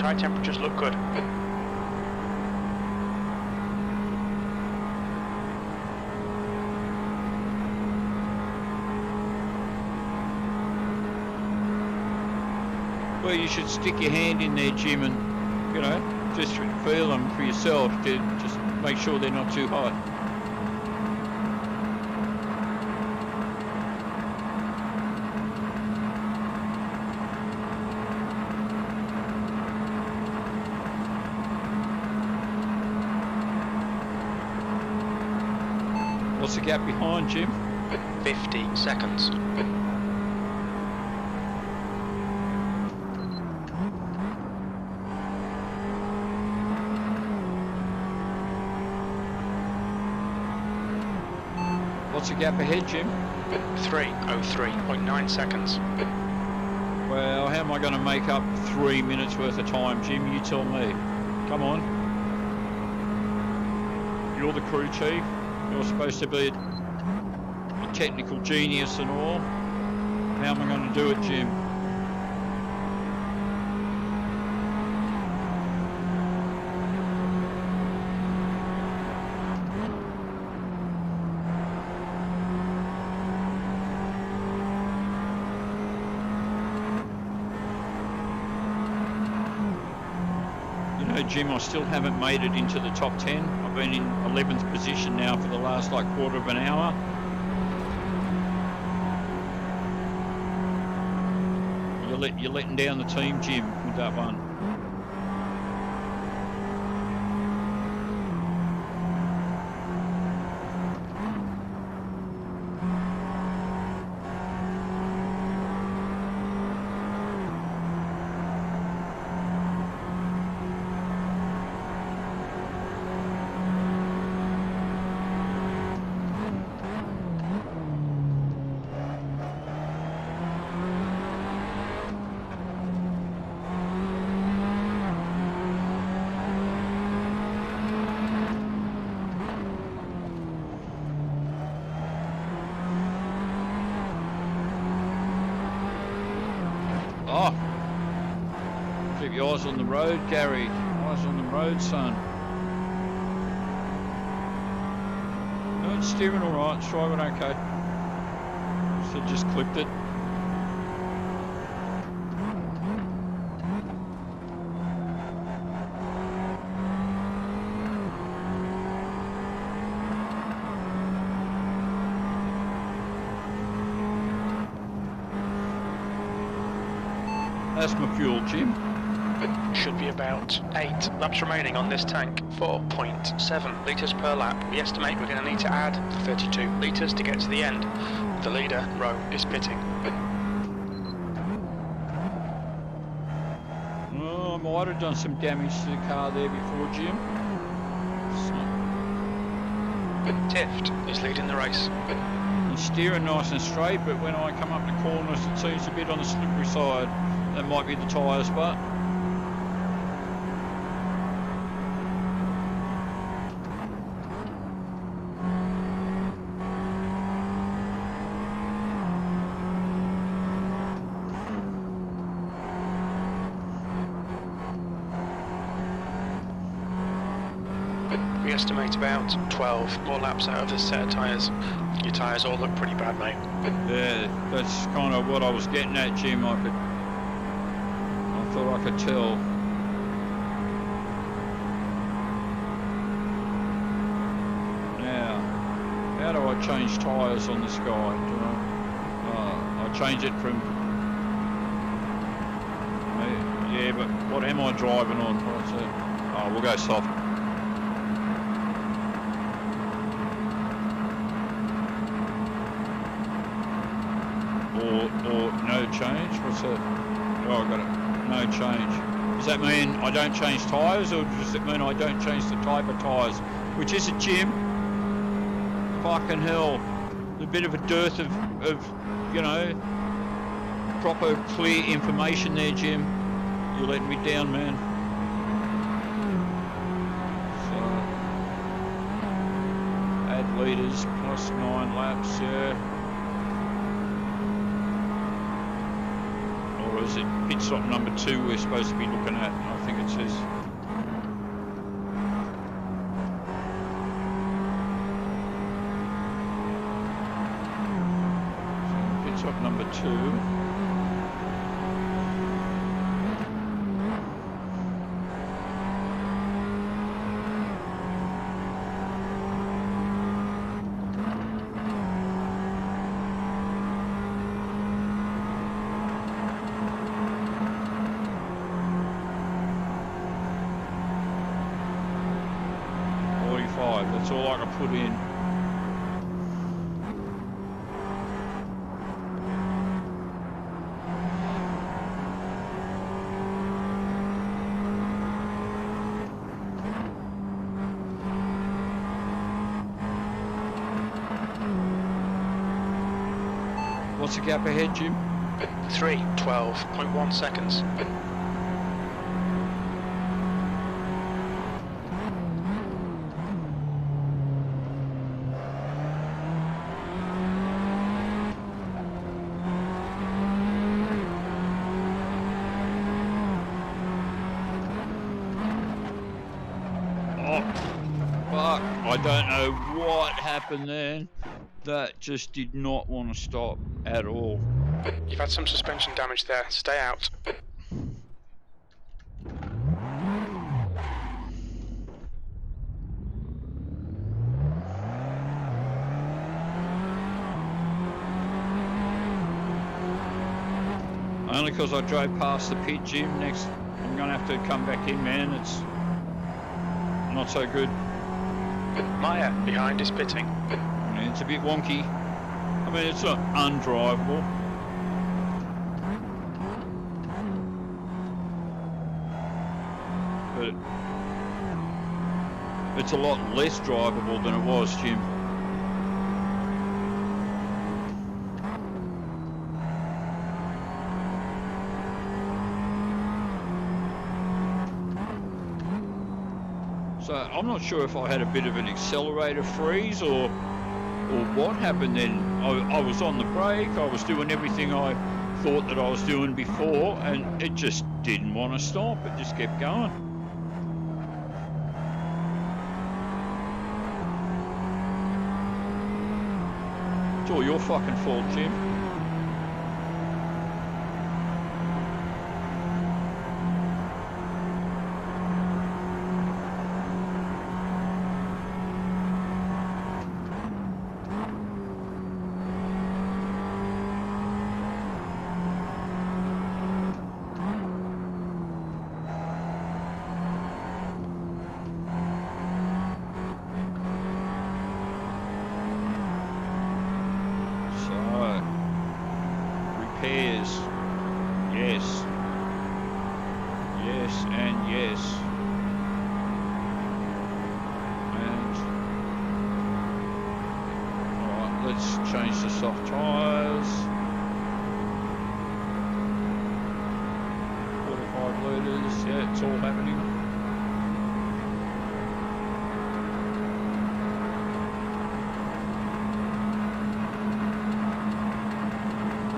Tyre temperatures look good. Well, you should stick your hand in there, Jim, and, you know, just feel them for yourself to just make sure they're not too hot. What's the gap behind, Jim? 50 seconds. What's the gap ahead, Jim? 3:03.9 seconds. Well, how am I going to make up 3 minutes worth of time, Jim? You tell me. Come on. You're the crew chief. You're supposed to be a technical genius and all. How am I going to do it, Jim? Jim, I still haven't made it into the top 10. I've been in 11th position now for the last quarter of an hour. You're letting down the team, Jim, with that one. Oh, keep your eyes on the road, Gary. Eyes on the road, son. No, it's steering all right. It's driving okay. So just clipped it. That's my fuel, Jim. Should be about 8 laps remaining on this tank. 4.7 litres per lap. We estimate we're going to need to add 32 litres to get to the end. The leader, Rowe, is pitting. Well, I might have done some damage to the car there before, Jim. Tift is leading the race. He's steering nice and straight, but when I come up the corners, it seems a bit on the slippery side. That might be the tyres, but we estimate about 12 more laps out of this set of tyres. Your tyres all look pretty bad, mate. yeah, that's kind of what I was getting at, Jim. I thought I could tell. Now, how do I change tyres on this guy? I change it from... Yeah, but what am I driving on? What's it? Oh, we'll go soft. Or no change? What's that? Oh, I got it. No change. Does that mean I don't change tyres, or does it mean I don't change the type of tyres? Which is it, Jim? Fucking hell. A bit of a dearth of you know, proper clear information there, Jim. You're letting me down, man. So, add litres plus 9 laps, yeah. Or is it pit stop number 2 we're supposed to be looking at? I think it says. So pit stop number 2. That's all I can put in. What's the gap ahead, Jim? 3:12.1 seconds. I don't know what happened there. That just did not want to stop at all. You've had some suspension damage there. Stay out. Only because I drove past the pit, Jim. Next, I'm going to have to come back in, man. It's not so good. Maya behind is pitting. It's a bit wonky. I mean, it's not undrivable. But it's a lot less drivable than it was, Jim. So I'm not sure if I had a bit of an accelerator freeze or what happened then. I was on the brake, I was doing everything I thought that I was doing before, and it just didn't want to stop. It just kept going. It's all your fucking fault, Jim.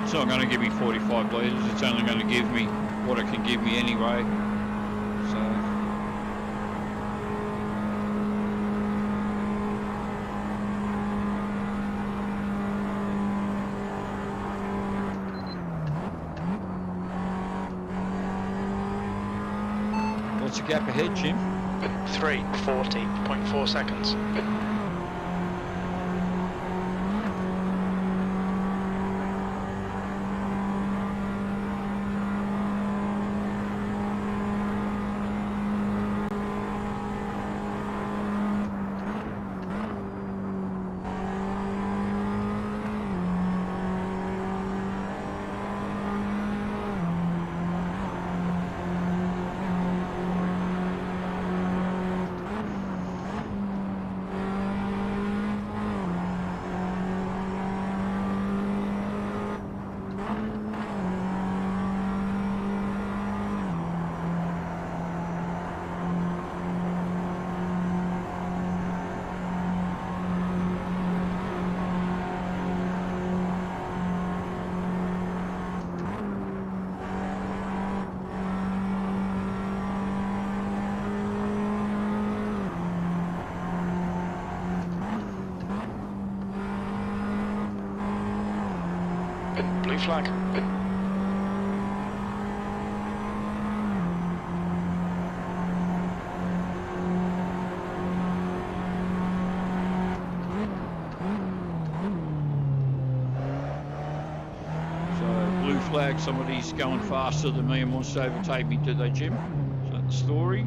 It's not going to give me 45 litres, it's only going to give me what it can give me anyway. So what's the gap ahead, Jim? 3:40.4 seconds. Blue flag. Blue flag, somebody's going faster than me and wants to overtake me, do they, Jim? Is that the story?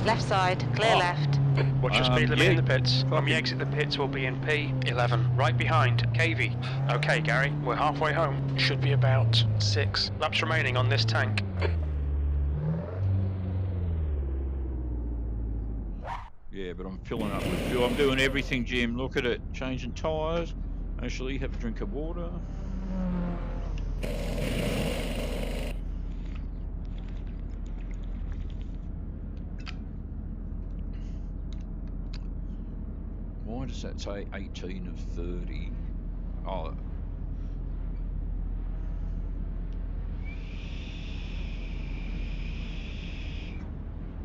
Left side, clear left. What's your speed limit in the pits? When we fucking- exit the pits, we'll be in P11, right behind KV. Okay, Gary, we're halfway home. Should be about 6 laps remaining on this tank. Yeah, but I'm filling up with fuel. I'm doing everything, Jim. Look at it. Changing tyres. Actually, have a drink of water. Why does that say 18 of 30? Oh.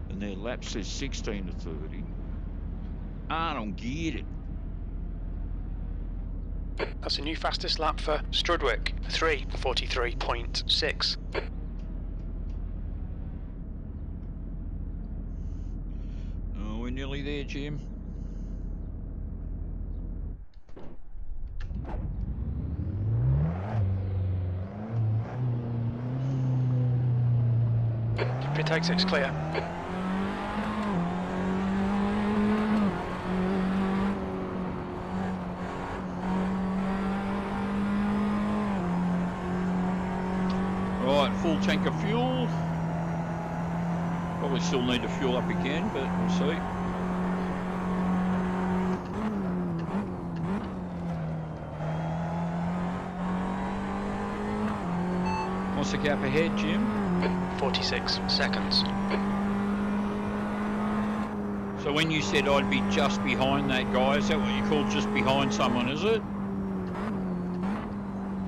And their lap says 16 to 30. I don't get it. That's a new fastest lap for Strudwick, 3:43.6. Oh, we're nearly there, Jim. Pit exit's clear. Right, full tank of fuel. Probably still need to fuel up again, but we'll see. What's the gap ahead, Jim? 46 seconds. So when you said I'd be just behind that guy, is that what you call just behind someone, is it?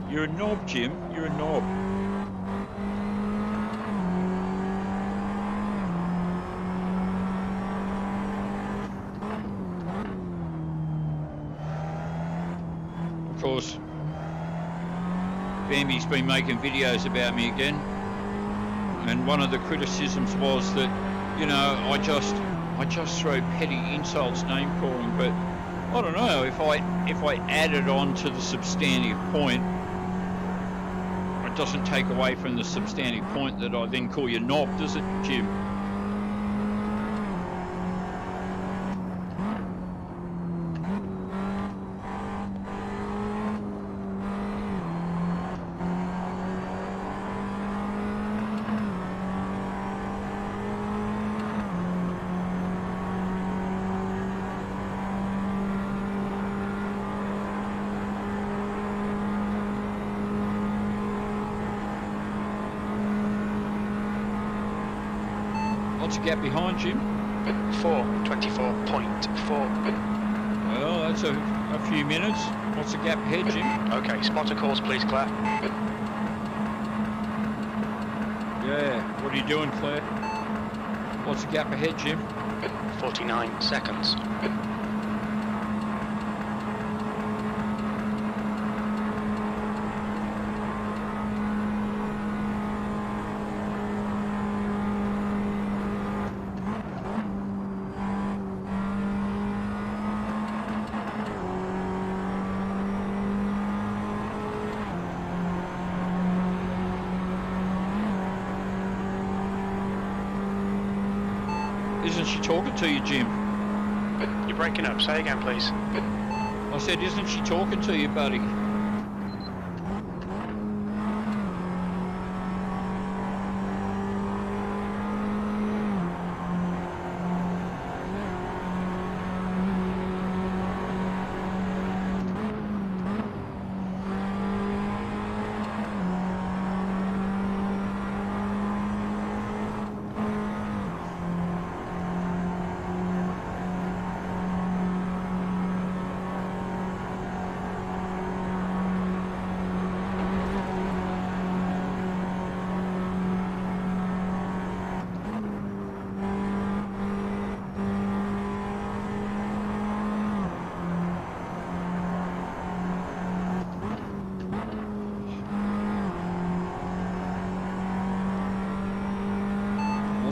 You're a knob, Jim. You're a knob. Of course, Bambi's been making videos about me again, and one of the criticisms was that, you know, I just throw petty insults, name calling, but I don't know, if I add it on to the substantive point, it doesn't take away from the substantive point that I then call you knob, does it, Jim? What's the gap behind, Jim? 4:24.4. Well, that's a few minutes. What's the gap ahead, Jim? Okay, spotter calls please, Claire. Yeah, what are you doing, Claire? What's the gap ahead, Jim? 49 seconds. Isn't she talking to you, Jim? You're breaking up. Say again, please. I said, isn't she talking to you, buddy?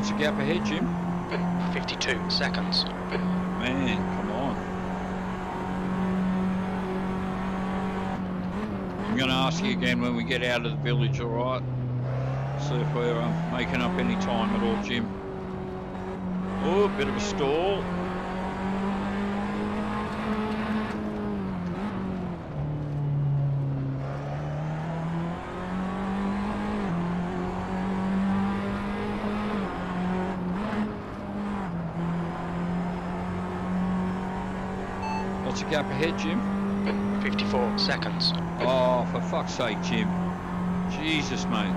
What's the gap ahead, Jim? 52 seconds. Man, come on. I'm going to ask you again when we get out of the village, all right? See if we're making up any time at all, Jim. Oh, a bit of a stall. What's the gap ahead, Jim? 54 seconds. Oh, for fuck's sake, Jim. Jesus, mate.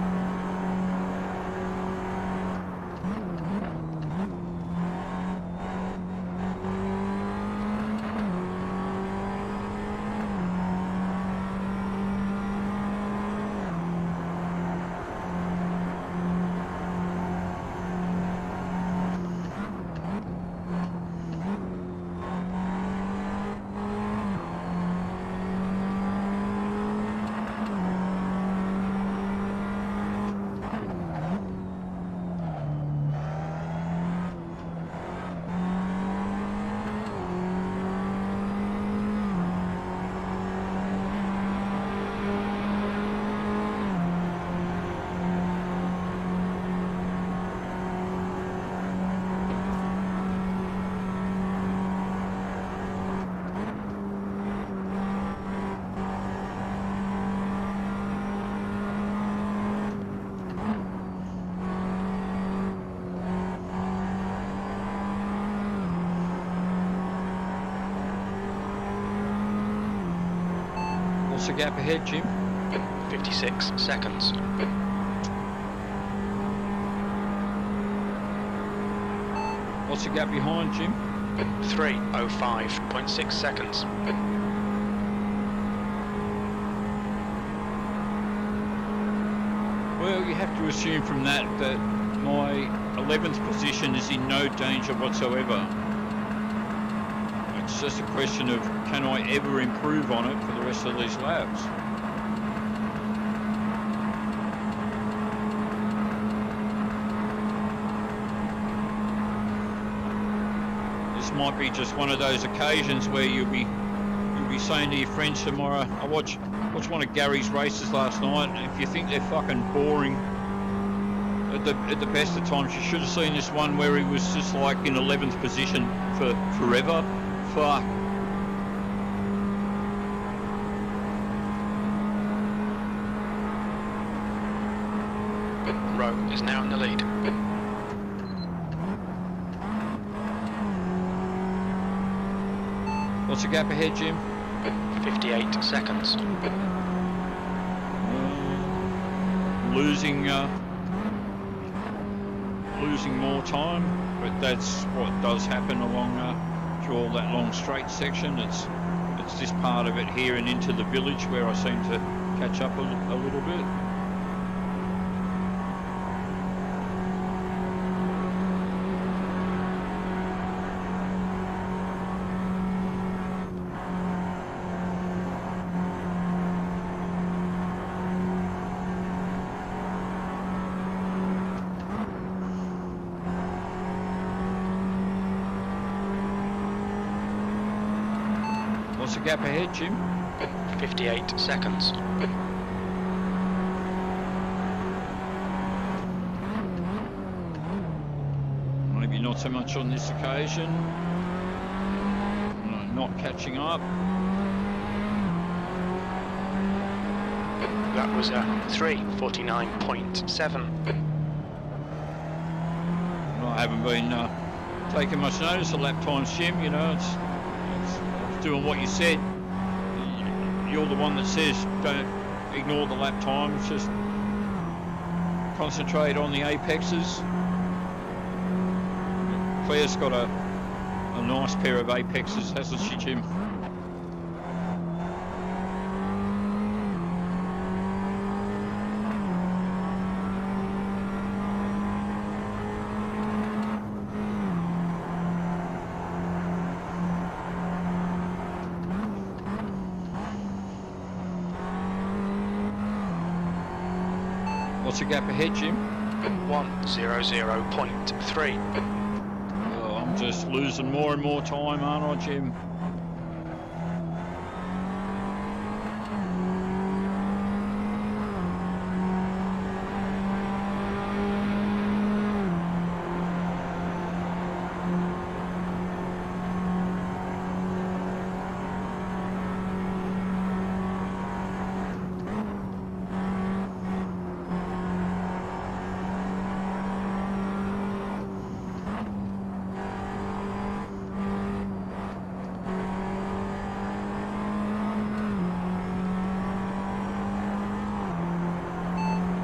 What's the gap ahead, Jim? 56 seconds. What's the gap behind, Jim? 3:05.6 seconds. Well, you have to assume from that that my 11th position is in no danger whatsoever. It's just a question of, can I ever improve on it for the rest of these laps? This might be just one of those occasions where you'll be saying to your friends tomorrow, I watched one of Gary's races last night, and if you think they're fucking boring at the best of times, you should have seen this one where he was just like in 11th position for forever. Fuck. Rowe is now in the lead. What's the gap ahead, Jim? 58 seconds. Losing more time, but that's what does happen along through all that long straight section. It's this part of it here and into the village where I seem to catch up a little bit. What's the gap ahead, Jim? 58 seconds. Maybe not so much on this occasion. Not catching up. That was a 3:49.7. I haven't been taking much notice of lap times, Jim. You know, it's doing what you said. You're the one that says don't ignore the lap times, just concentrate on the apexes. Claire's got a nice pair of apexes, hasn't she, Jim? What's the gap ahead, Jim? 1:00.3. Oh, I'm just losing more and more time, aren't I, Jim?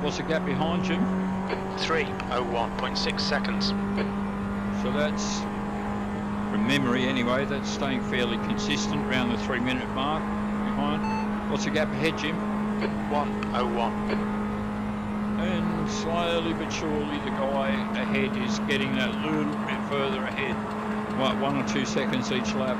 What's the gap behind, Jim? 3:01.6 seconds. So that's, from memory anyway, that's staying fairly consistent around the 3 minute mark behind. What's the gap ahead, Jim? 1:01. And slowly but surely the guy ahead is getting that little bit further ahead. What, 1 or 2 seconds each lap.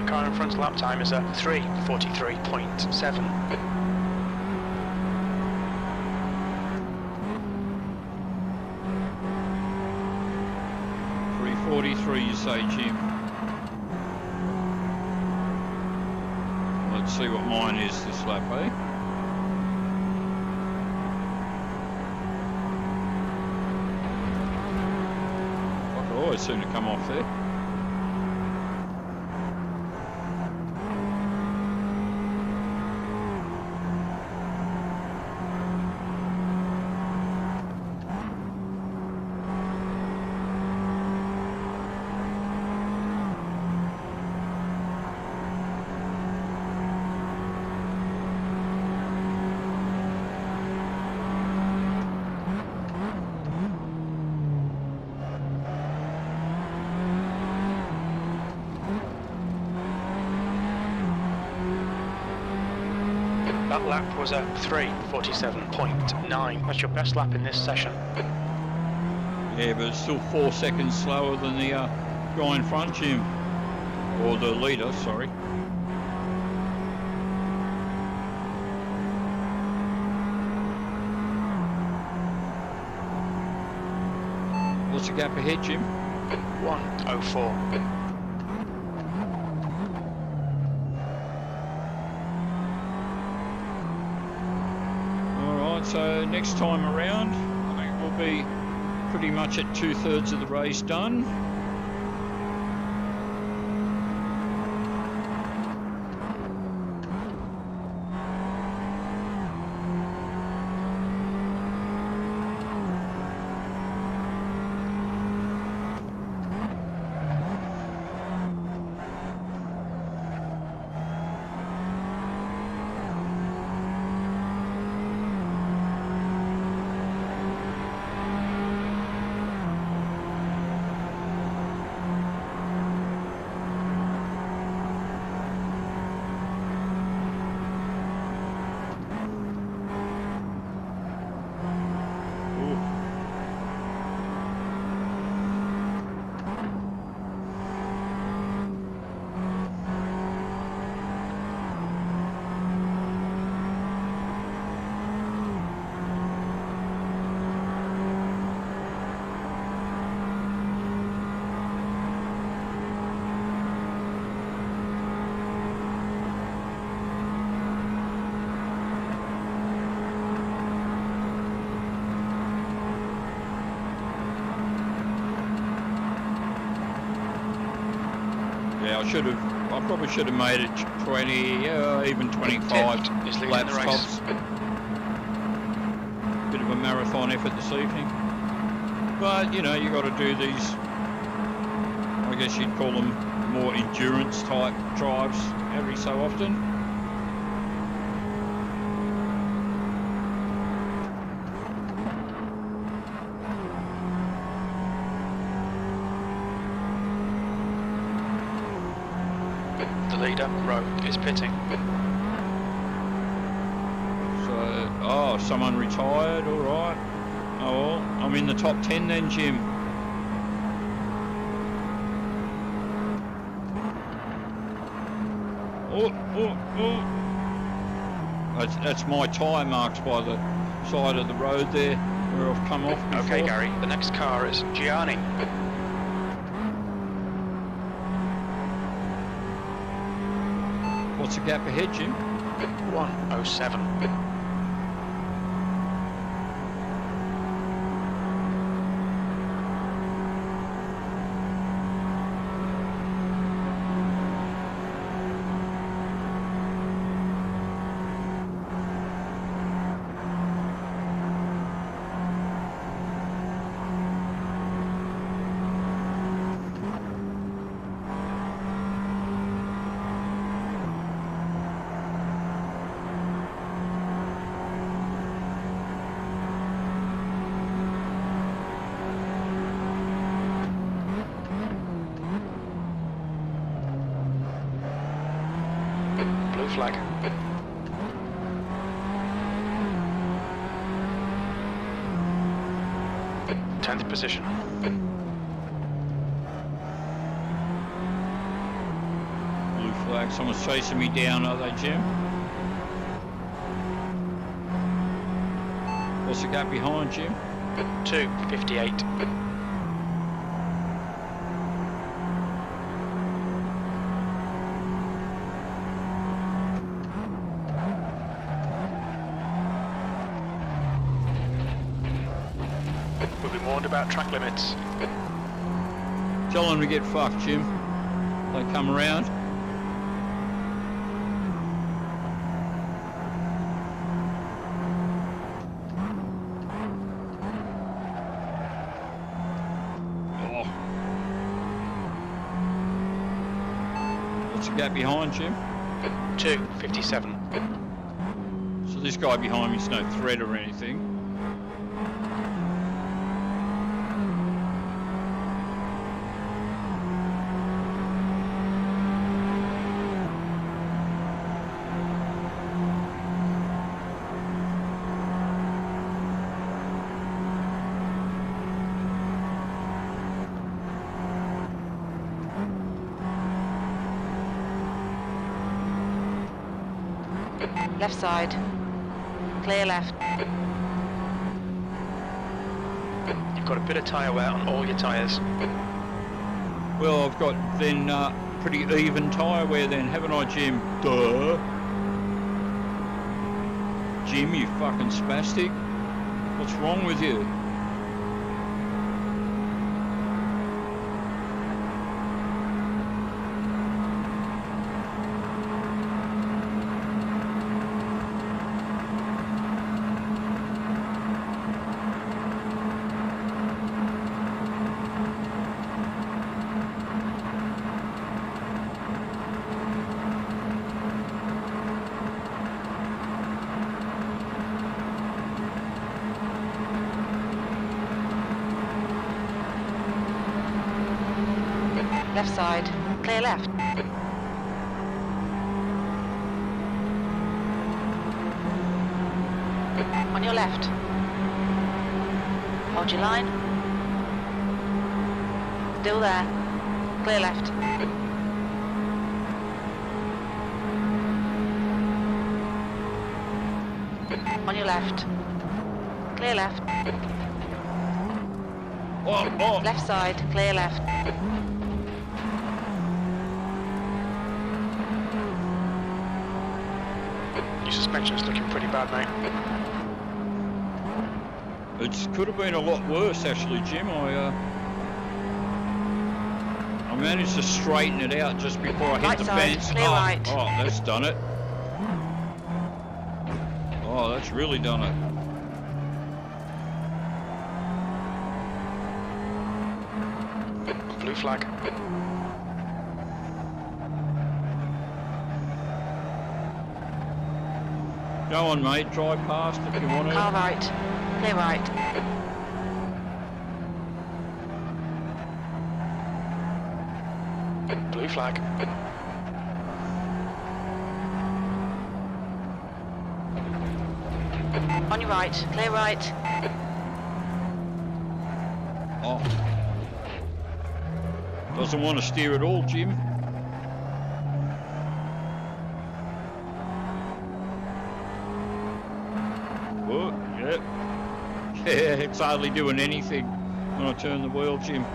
Car in front's lap time is at 3:43.7. 3:43, you say, Jim? Let's see what mine is this lap, eh? I could always seem to come off there. That lap was at 3:47.9. That's your best lap in this session. Yeah, but it's still 4 seconds slower than the guy in front, Jim. Or the leader, sorry. What's the gap ahead, Jim? 1:04. So next time around, I think we'll be pretty much at 2/3 of the race done. I probably should have made it 20, even 25 He's leading laps the race. tops. Bit of a marathon effort this evening. But, you know, you got to do these, I guess you'd call them more endurance type drives every so often. The leader, Rowe, is pitting. So, someone retired, all right. Oh, well, I'm in the top 10 then, Jim. That's my tyre marks by the side of the road there, where I've come off before. Okay, Gary, the next car is Gianni. What's the gap ahead, Jim? 1:07. Blue flag. Tenth position. Blue flag. Someone's chasing me down, are they, Jim? What's the gap behind, Jim? 2:58. We've been warned about track limits. Tell them to get fucked, Jim. They come around. Oh. What's the gap behind, Jim? 2:57. So this guy behind me's no threat or anything. Left side. Clear left. You've got a bit of tyre wear on all your tyres. Well, I've got then pretty even tyre wear then, haven't I, Jim? Duh. Jim, you fucking spastic. What's wrong with you? Left side. Clear left. On your left. Hold your line. Still there. Clear left. On your left. Clear left. Oh. Left side. Clear left. Your suspension's looking pretty bad, mate. It could have been a lot worse, actually, Jim. I'm managed to straighten it out just before I hit Right the side, fence. clear right. Oh, that's done it. Oh, that's really done it. Blue flag. Go on, mate. Drive past if you want to. Car right. Clear right. Blue flag. On your right. Clear right. Oh. Doesn't want to steer at all, Jim. Oh, yeah. Yeah, it's hardly doing anything when I turn the wheel, Jim.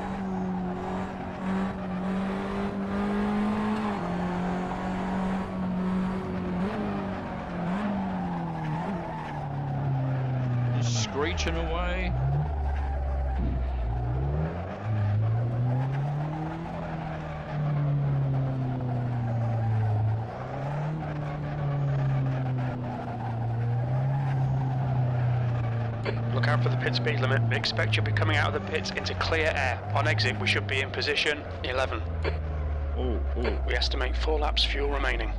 Just screeching away. Look out for the pit speed limit. We expect you'll be coming out of the pits into clear air. On exit, we should be in position 11. Oh. We estimate 4 laps fuel remaining.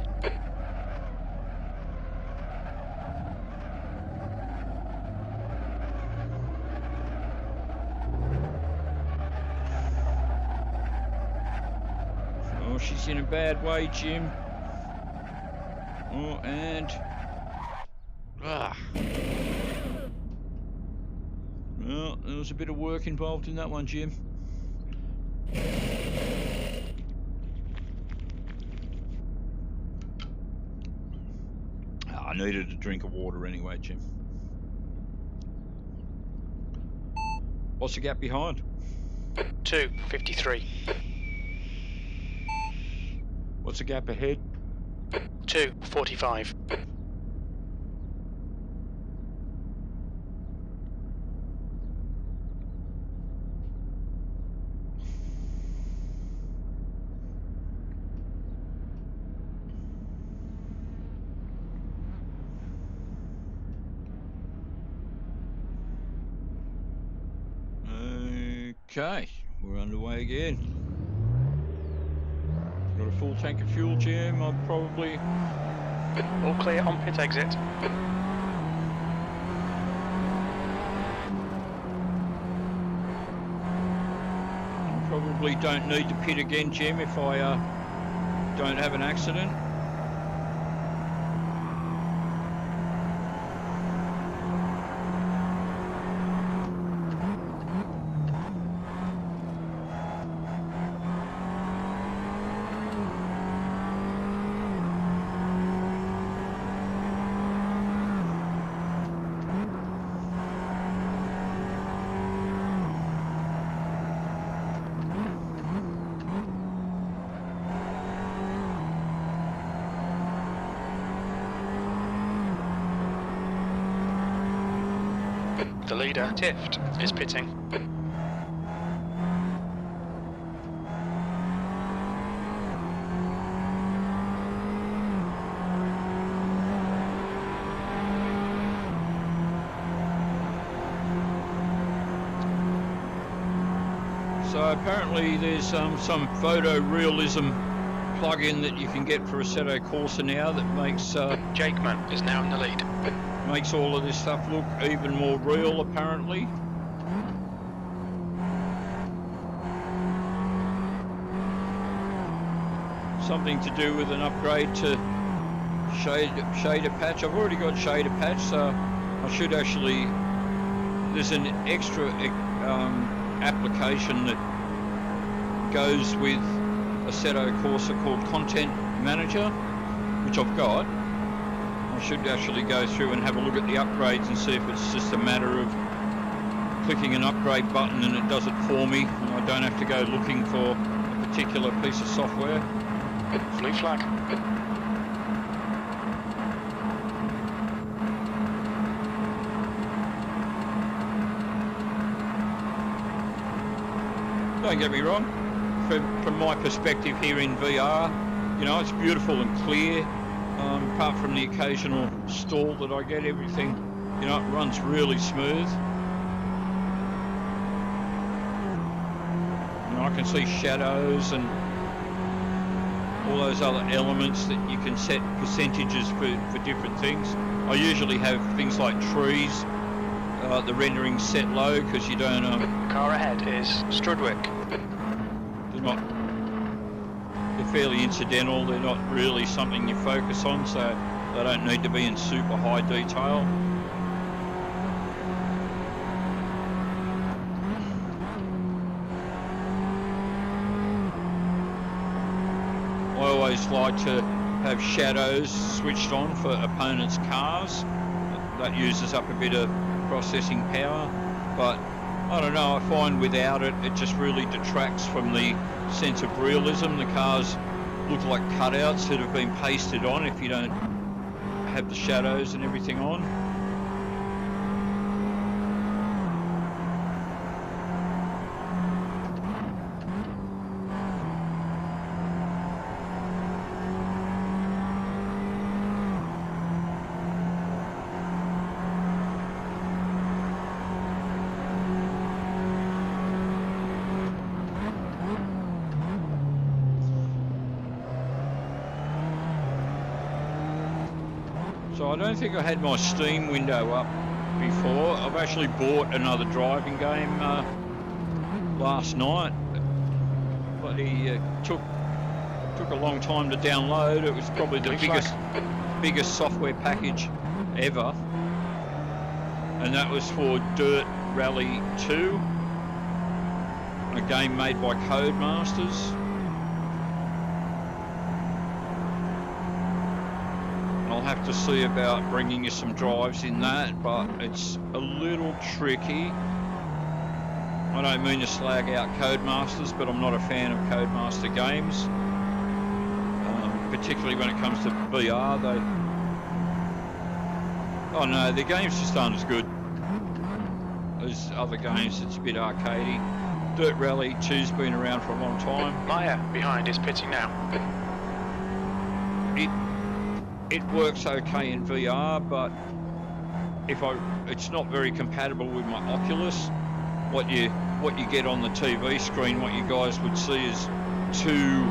Oh, she's in a bad way, Jim. Oh, and... Well, there was a bit of work involved in that one, Jim. I needed a drink of water anyway, Jim. What's the gap behind? 2:53. What's the gap ahead? 2:45. Okay, we're underway again. Got a full tank of fuel, Jim. I'll probably... All clear on pit exit. Probably don't need to pit again, Jim, if I don't have an accident. The leader, Tift, is pitting. So apparently there's some photorealism plug-in that you can get for Assetto Corsa now that makes Jakeman is now in the lead. makes all of this stuff look even more real, apparently. Something to do with an upgrade to shader patch. I've already got shader patch, so I should actually... There's an extra application that goes with Assetto Corsa called Content Manager, which I've got. I should actually go through and have a look at the upgrades and see if it's just a matter of clicking an upgrade button and it does it for me, and I don't have to go looking for a particular piece of software. Blue flag. Don't get me wrong, from my perspective here in VR, you know, it's beautiful and clear. Apart from the occasional stall that I get, everything, you know, it runs really smooth. You know, I can see shadows and all those other elements that you can set percentages for different things. I usually have things like trees, the rendering set low because you don't... Car ahead is Strudwick. They're fairly incidental, they're not really something you focus on, so they don't need to be in super high detail. I always like to have shadows switched on for opponents' cars. That uses up a bit of processing power, but I don't know, I find without it, it just really detracts from the sense of realism. The cars look like cutouts that have been pasted on if you don't have the shadows and everything on. So I don't think I had my Steam window up before. I've actually bought another driving game last night. But he took a long time to download. It was probably the biggest software package ever. And that was for Dirt Rally 2, a game made by Codemasters. I'll have to see about bringing you some drives in that, but it's a little tricky. I don't mean to slag out Codemasters, but I'm not a fan of Codemaster games, particularly when it comes to VR. Their games just aren't as good as other games. It's a bit arcadey. Dirt Rally 2's been around for a long time. Maya behind is pitting now. It works okay in VR, but it's not very compatible with my Oculus. What you get on the TV screen, what you guys would see is two,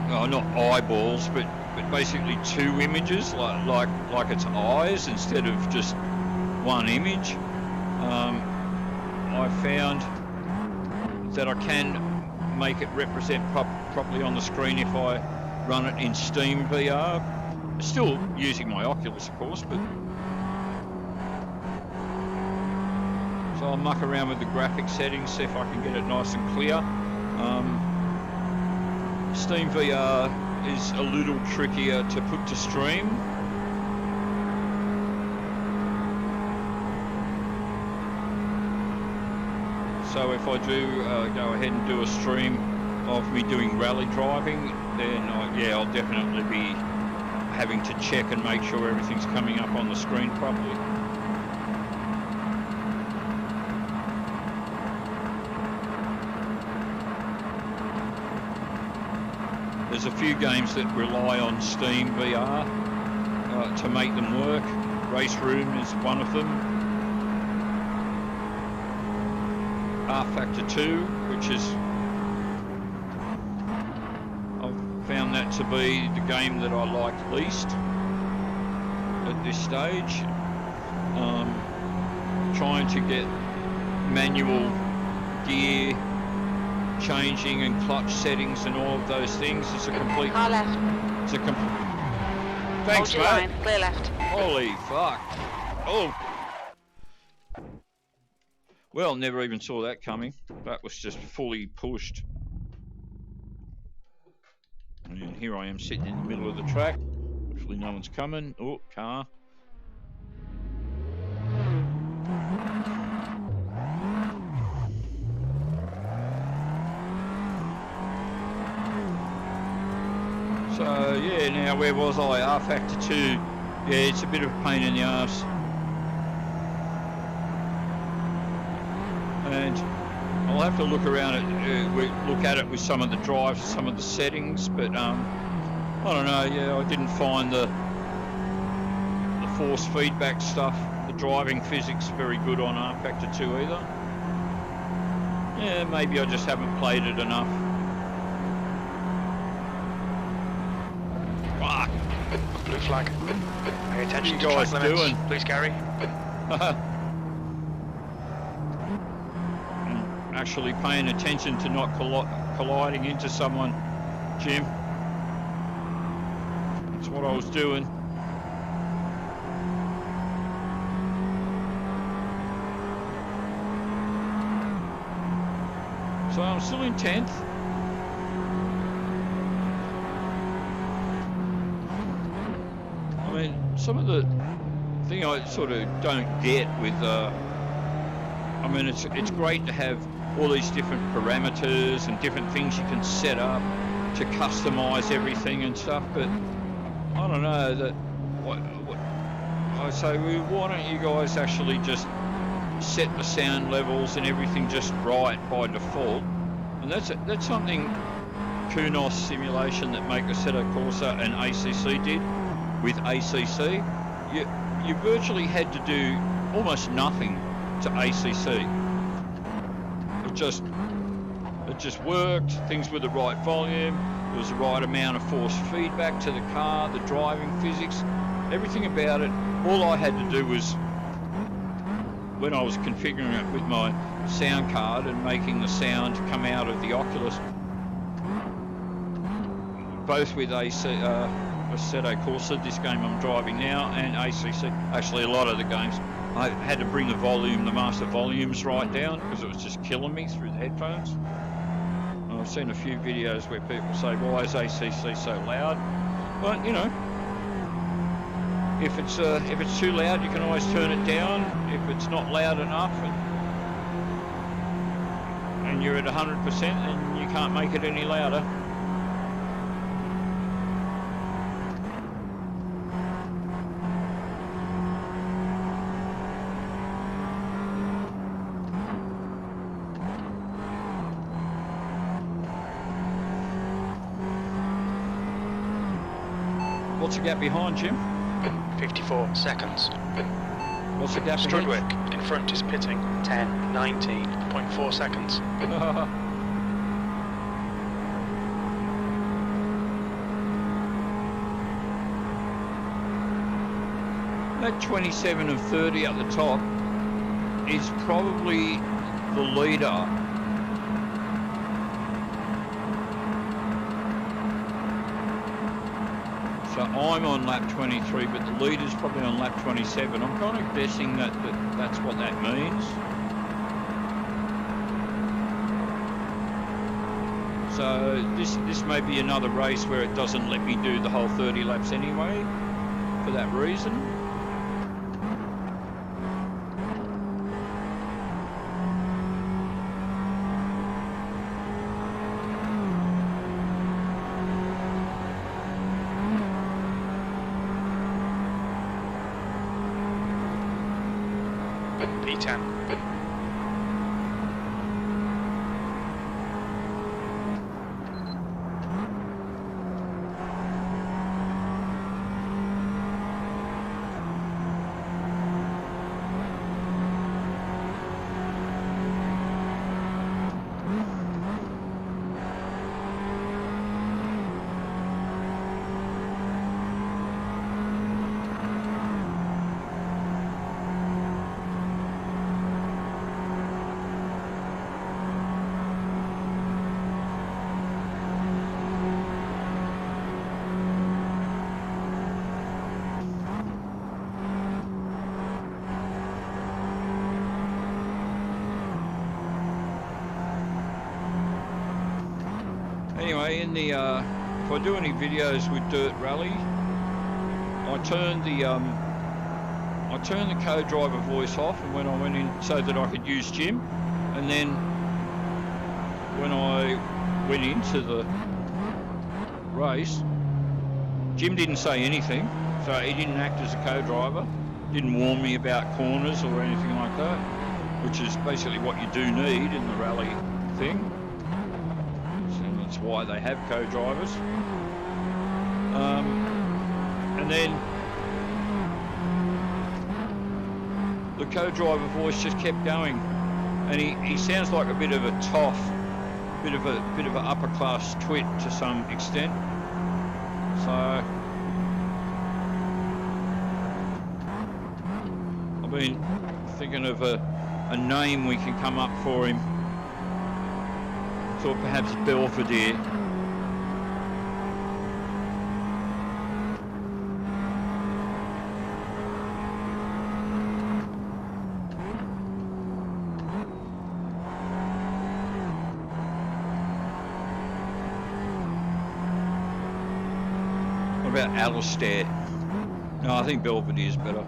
not eyeballs, but basically two images, like it's eyes instead of just one image. I found that I can make it represent properly on the screen if I run it in Steam VR. Still using my Oculus, of course, but so I'll muck around with the graphic settings, see if I can get it nice and clear. Steam VR is a little trickier to put to stream. So if I do go ahead and do a stream of me doing rally driving, then I'll definitely be having to check and make sure everything's coming up on the screen properly. There's a few games that rely on Steam VR to make them work. Race Room is one of them. R-Factor 2, which is, I've found that to be the game that I like least at this stage. Trying to get manual gear changing and clutch settings and all of those things is a complete... Car left. It's a Thanks, Hold your mate. line, clear left. Holy fuck. Oh. Well, never even saw that coming. That was just fully pushed. And here I am sitting in the middle of the track. Hopefully no one's coming. Oh, car. So, yeah, now where was I? R-Factor 2. Yeah, it's a bit of a pain in the arse. And I'll have to look around look at it with some of the drives, some of the settings, but I don't know. Yeah, I didn't find the force feedback stuff, the driving physics, very good on Factor 2 either. Yeah, maybe I just haven't played it enough. Fuck. Blue flag. Pay attention to track limits, please, Gary. Actually paying attention to not colliding into someone, Jim. That's what I was doing. So I'm still in 10th. I mean, some of the thing I sort of don't get with, I mean, it's great to have all these different parameters and different things you can set up to customize everything and stuff, but I don't know that. What I say, well, why don't you guys actually just set the sound levels and everything just right by default? And that's something Kunos simulation that make Assetto Corsa and ACC did with ACC. You virtually had to do almost nothing to ACC. It just worked. Things were the right volume. There was the right amount of force feedback to the car, the driving physics, everything about it. All I had to do was, when I was configuring it with my sound card and making the sound come out of the Oculus, both with Assetto Corsa, this game I'm driving now, and ACC, actually a lot of the games, I had to bring the master volumes right down because it was just killing me through the headphones. And I've seen a few videos where people say, why is ACC so loud? But, you know, if it's too loud, you can always turn it down. If it's not loud enough and you're at 100%, then you can't make it any louder. What's the gap behind, Jim? 54 seconds. What's the gap Strudwick in front is pitting. 19.4 seconds. That 27 of 30 at the top is probably the leader. So I'm on lap 23, but the leader's probably on lap 27. I'm kind of guessing that's what that means. So this may be another race where it doesn't let me do the whole 30 laps anyway, for that reason. P10. Anyway, in the if I do any videos with Dirt Rally, I turn the co-driver voice off, and when I went in so that I could use Jim, and then when I went into the race, Jim didn't say anything, so he didn't act as a co-driver, didn't warn me about corners or anything like that. which is basically what you do need in the rally thing. So that's why they have co-drivers. And then the co-driver voice just kept going, and he sounds like a bit of a toff, bit of an upper class twit to some extent. So I've been thinking of a name we can come up for him. Thought perhaps Belvedere. What about Alistair? No, I think Belvedere's better.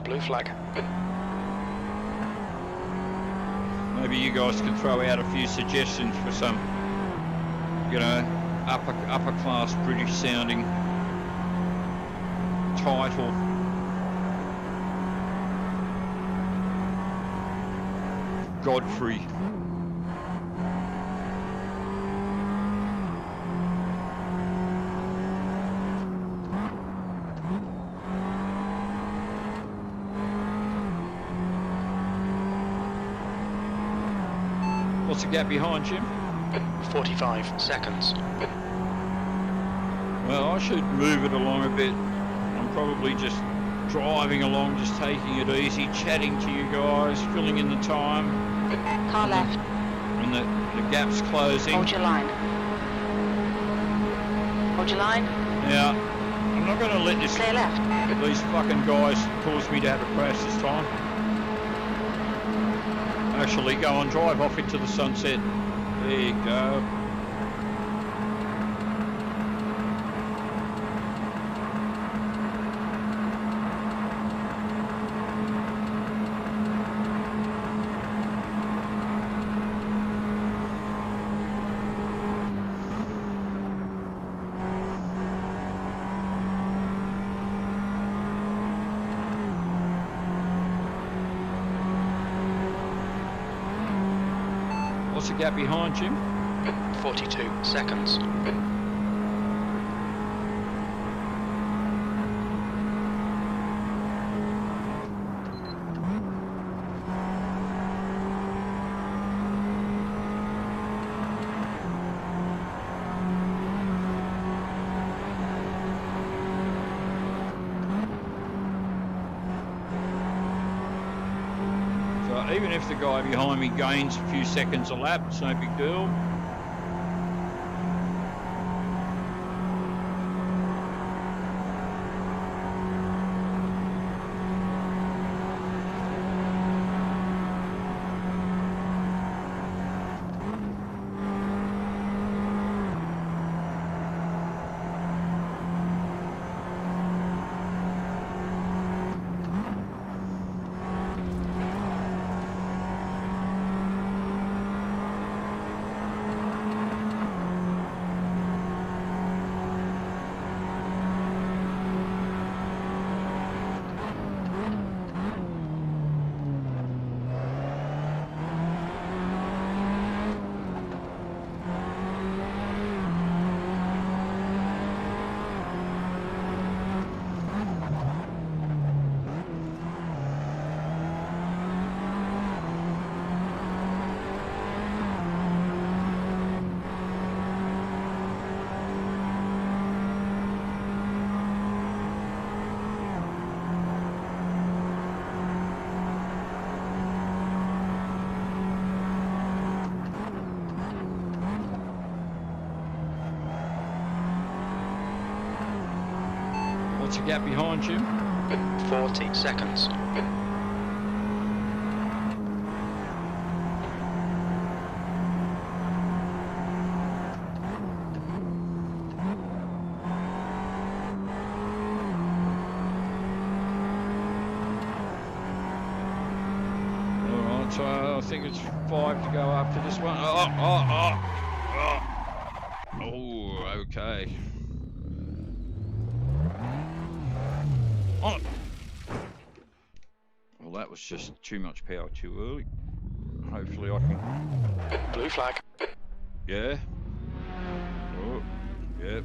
Blue flag. Maybe you guys can throw out a few suggestions for some, you know, upper class British sounding title. Godfrey. What's the gap behind, Jim? 45 seconds. Well, I should move it along a bit. I'm probably just driving along, just taking it easy, chatting to you guys, filling in the time. Car left. And the gap's closing. Hold your line. Hold your line. Now, I'm not going to let Clear left. these fucking guys cause me to have a crash this time. Actually, go on, drive off into the sunset. There you go. What's the gap behind, Jim? 42 seconds. Even if the guy behind me gains a few seconds a lap, it's no big deal. What's the gap behind you? 40 seconds. Alright, so I think it's 5 to go after this one. Oh, okay. On it. Well, was just too much power too early. Hopefully I can... Blue flag. Yeah. Oh, yep.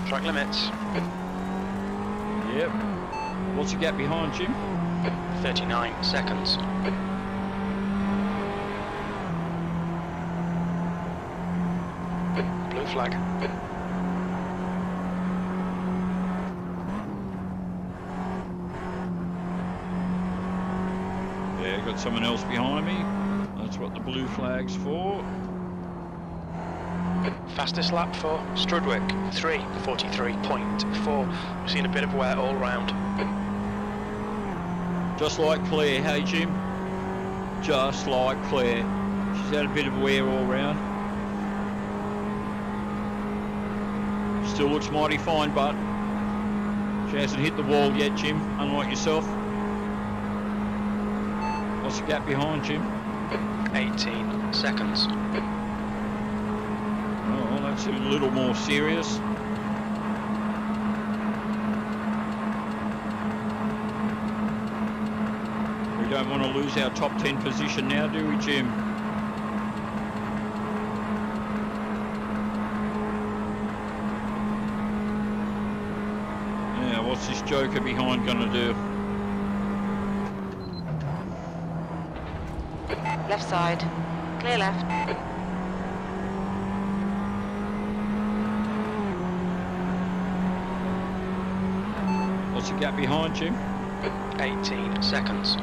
Track limits. Yep. What's the gap behind, Jim? 39 seconds. Blue flag. Yeah, got someone else behind me. That's what the blue flag's for. Fastest lap for Strudwick, 3:43.4. We've seen a bit of wear all round. Just like Claire, hey Jim? Just like Claire. She's had a bit of wear all round. Still looks mighty fine, but she hasn't hit the wall yet, Jim, unlike yourself. What's the gap behind, Jim? 18 seconds. Oh, that's a little more serious. We don't want to lose our top 10 position now, do we, Jim? Now, what's this joker behind going to do? Left side. Clear left. What's the gap behind, Jim? 18 seconds.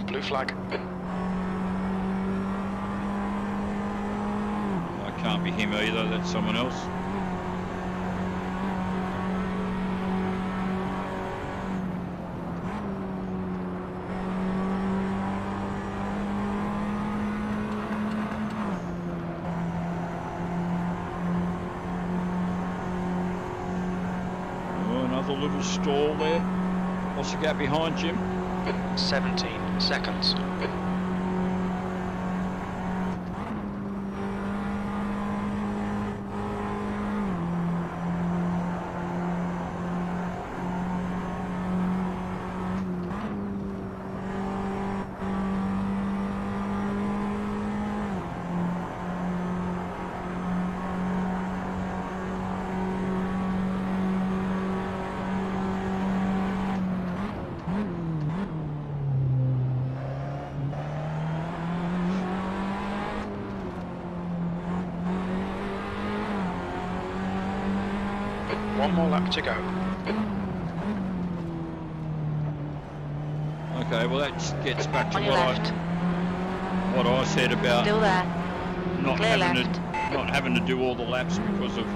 Blue flag. I can't be him either, that's someone else. Little stall there. What's the gap behind, Jim? 17 seconds. One more lap to go. Okay, well that gets back to On your left. what I said about Still there. not Clear having to do all the laps because of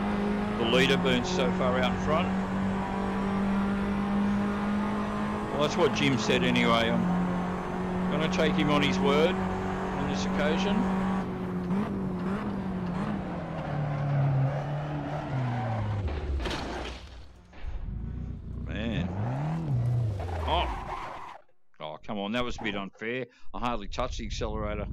the leader being so far out in front. Well, that's what Jim said anyway. I'm going to take him on his word on this occasion. Come on, that was a bit unfair. I hardly touched the accelerator.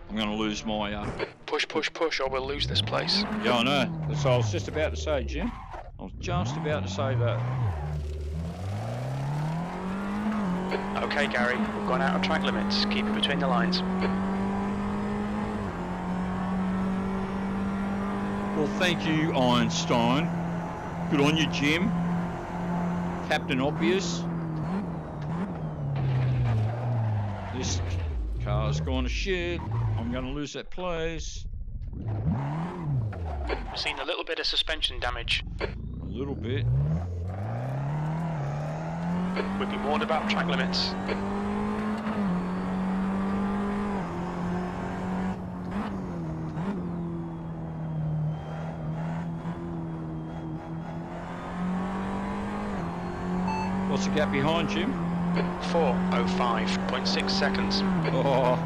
I'm going to lose my... Push, push, push, or we'll lose this place. Yeah, I know. That's what I was just about to say, Jim. I was just about to say that. Okay, Gary, we've gone out of track limits. Keep it between the lines. Well, thank you, Einstein. Good on you, Jim. Captain Obvious. This car's gone to shit. I'm going to lose that place. We've seen a little bit of suspension damage. A little bit. We've been warned about track limits. What's the gap behind, Jim? 4:05.6 seconds. Oh,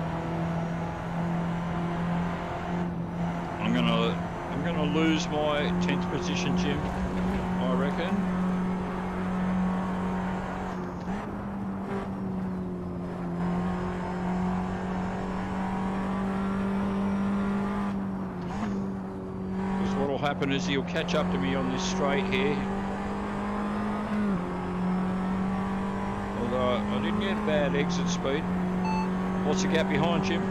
I'm gonna lose my 10th position, Jim. I reckon. happen is he'll catch up to me on this straight here. Although I didn't get bad exit speed. What's the gap behind, Jim?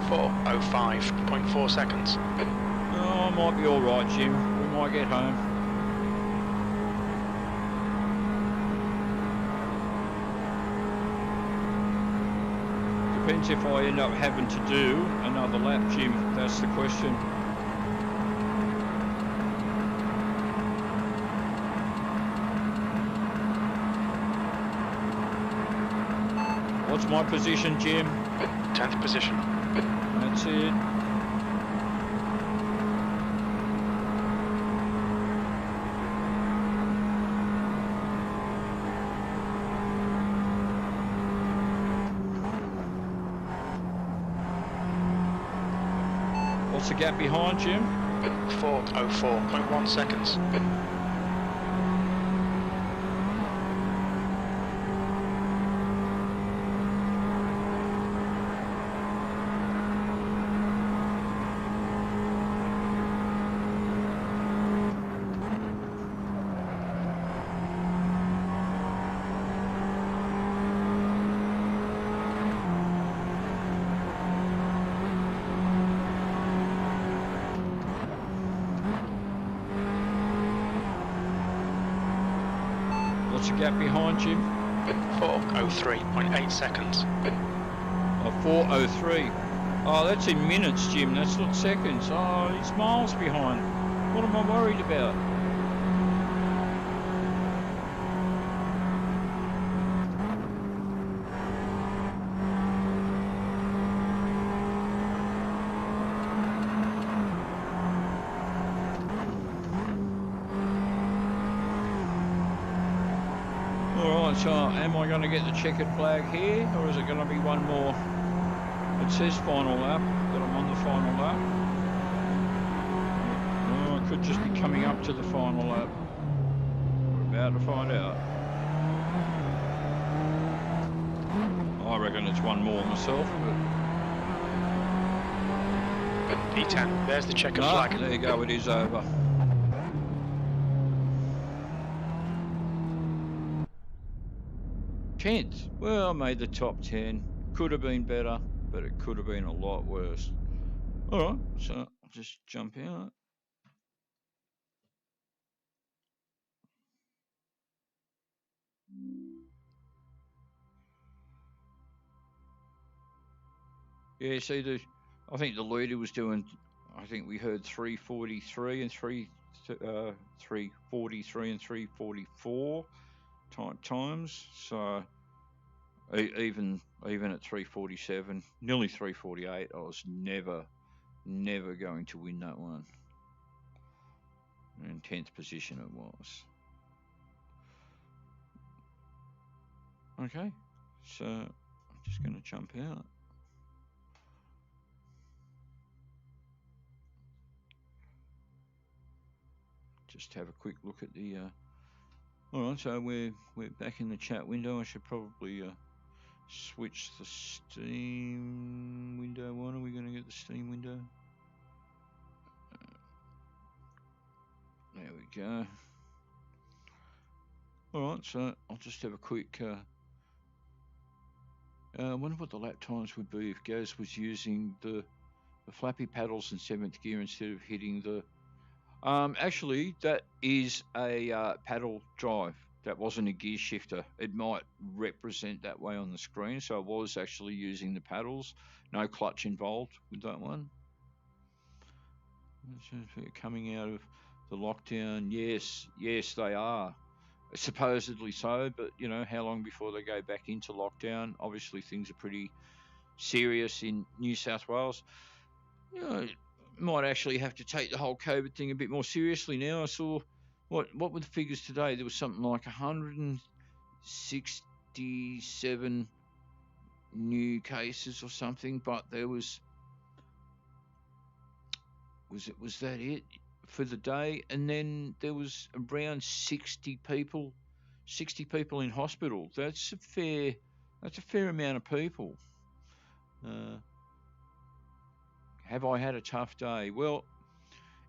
4:05.4 seconds. Oh, I might be all right, Jim. We might get home. Depends if I end up having to do another lap, Jim. That's the question. What's my position, Jim? 10th position. That's it. What's the gap behind, Jim? 4:04.1 seconds. What's the gap behind, Jim? 4:03.8 seconds. Oh, 4:03. Oh, that's in minutes, Jim. That's not seconds. Oh, he's miles behind. What am I worried about? So, am I going to get the checkered flag here, or is it going to be one more? It says final lap, that I'm on the final lap. Oh, I could just be coming up to the final lap. We're about to find out. I reckon it's one more myself. But P10, there's the checkered flag. There you go, it is over. Tenth. Well, I made the top 10. Could have been better, but it could have been a lot worse. All right, so I'll just jump out. Yeah, see, I think the leader was doing, I think we heard 343 and 343 and 344 times. So even at 347, nearly 348, I was never going to win that one. In 10th position it was. Okay, so I'm just going to jump out. Just have a quick look at the. All right, so we're back in the chat window. I should probably switch the Steam window on. Are we going to get the Steam window? There we go. All right, so I'll just have a quick. I wonder what the lap times would be if Gaz was using the flappy paddles in 7th gear instead of hitting the. Actually, that is a paddle drive. That wasn't a gear shifter. It might represent that way on the screen. So I was actually using the paddles. No clutch involved with that one. Coming out of the lockdown. Yes, they are. Supposedly so, but you know, how long before they go back into lockdown? Obviously, things are pretty serious in New South Wales. You know, might actually have to take the whole COVID thing a bit more seriously now. I saw what were the figures today? There was something like 167 new cases or something, but there was that it for the day? And then there was around 60 people in hospital. That's a fair amount of people. Have I had a tough day? Well,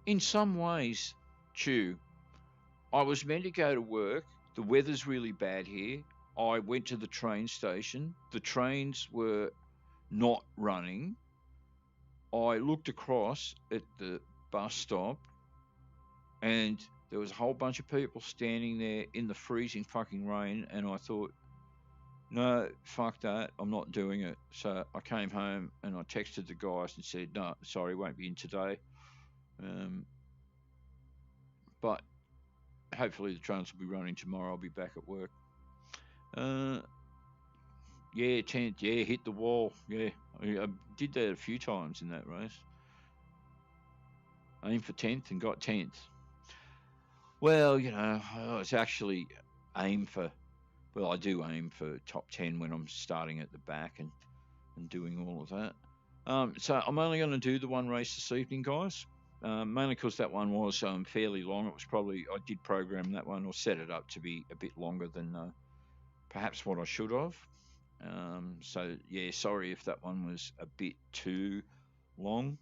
in some ways, Chew, I was meant to go to work. The weather's really bad here. I went to the train station. The trains were not running. I looked across at the bus stop, and there was a whole bunch of people standing there in the freezing fucking rain, and I thought, no, fuck that, I'm not doing it. So I came home and I texted the guys and said, no, sorry, won't be in today. But hopefully the trains will be running tomorrow. I'll be back at work. Yeah, 10th. Yeah, hit the wall. Yeah, I did that a few times in that race. Aimed for 10th and got 10th. Well, you know, I was actually aimed for... Well, I do aim for top 10 when I'm starting at the back and doing all of that. So I'm only going to do the one race this evening, guys. Mainly because that one was fairly long. It was probably... I did program that one or set it up to be a bit longer than perhaps what I should have. So, yeah, sorry if that one was a bit too long.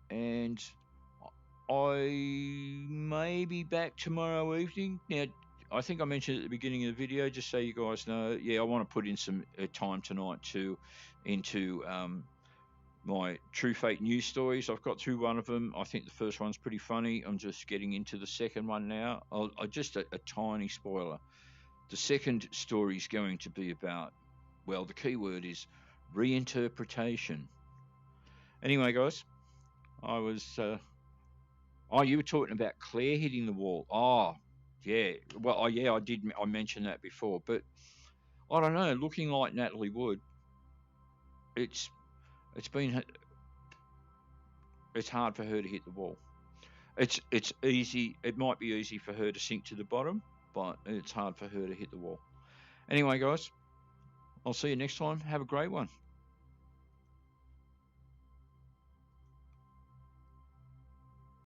And I may be back tomorrow evening. Now, I think I mentioned at the beginning of the video, just so you guys know, yeah, I want to put in some time tonight into my True Fate news stories. I've got through one of them. I think the first one's pretty funny. I'm just getting into the second one now. Just a tiny spoiler. The second story is going to be about, well, the key word is reinterpretation. Anyway, guys, I was... you were talking about Claire hitting the wall. Oh, yeah. Well, yeah, I mentioned that before. But, I don't know, looking like Natalie Wood, it's hard for her to hit the wall. It's easy. It might be easy for her to sink to the bottom, but it's hard for her to hit the wall. Anyway, guys, I'll see you next time. Have a great one.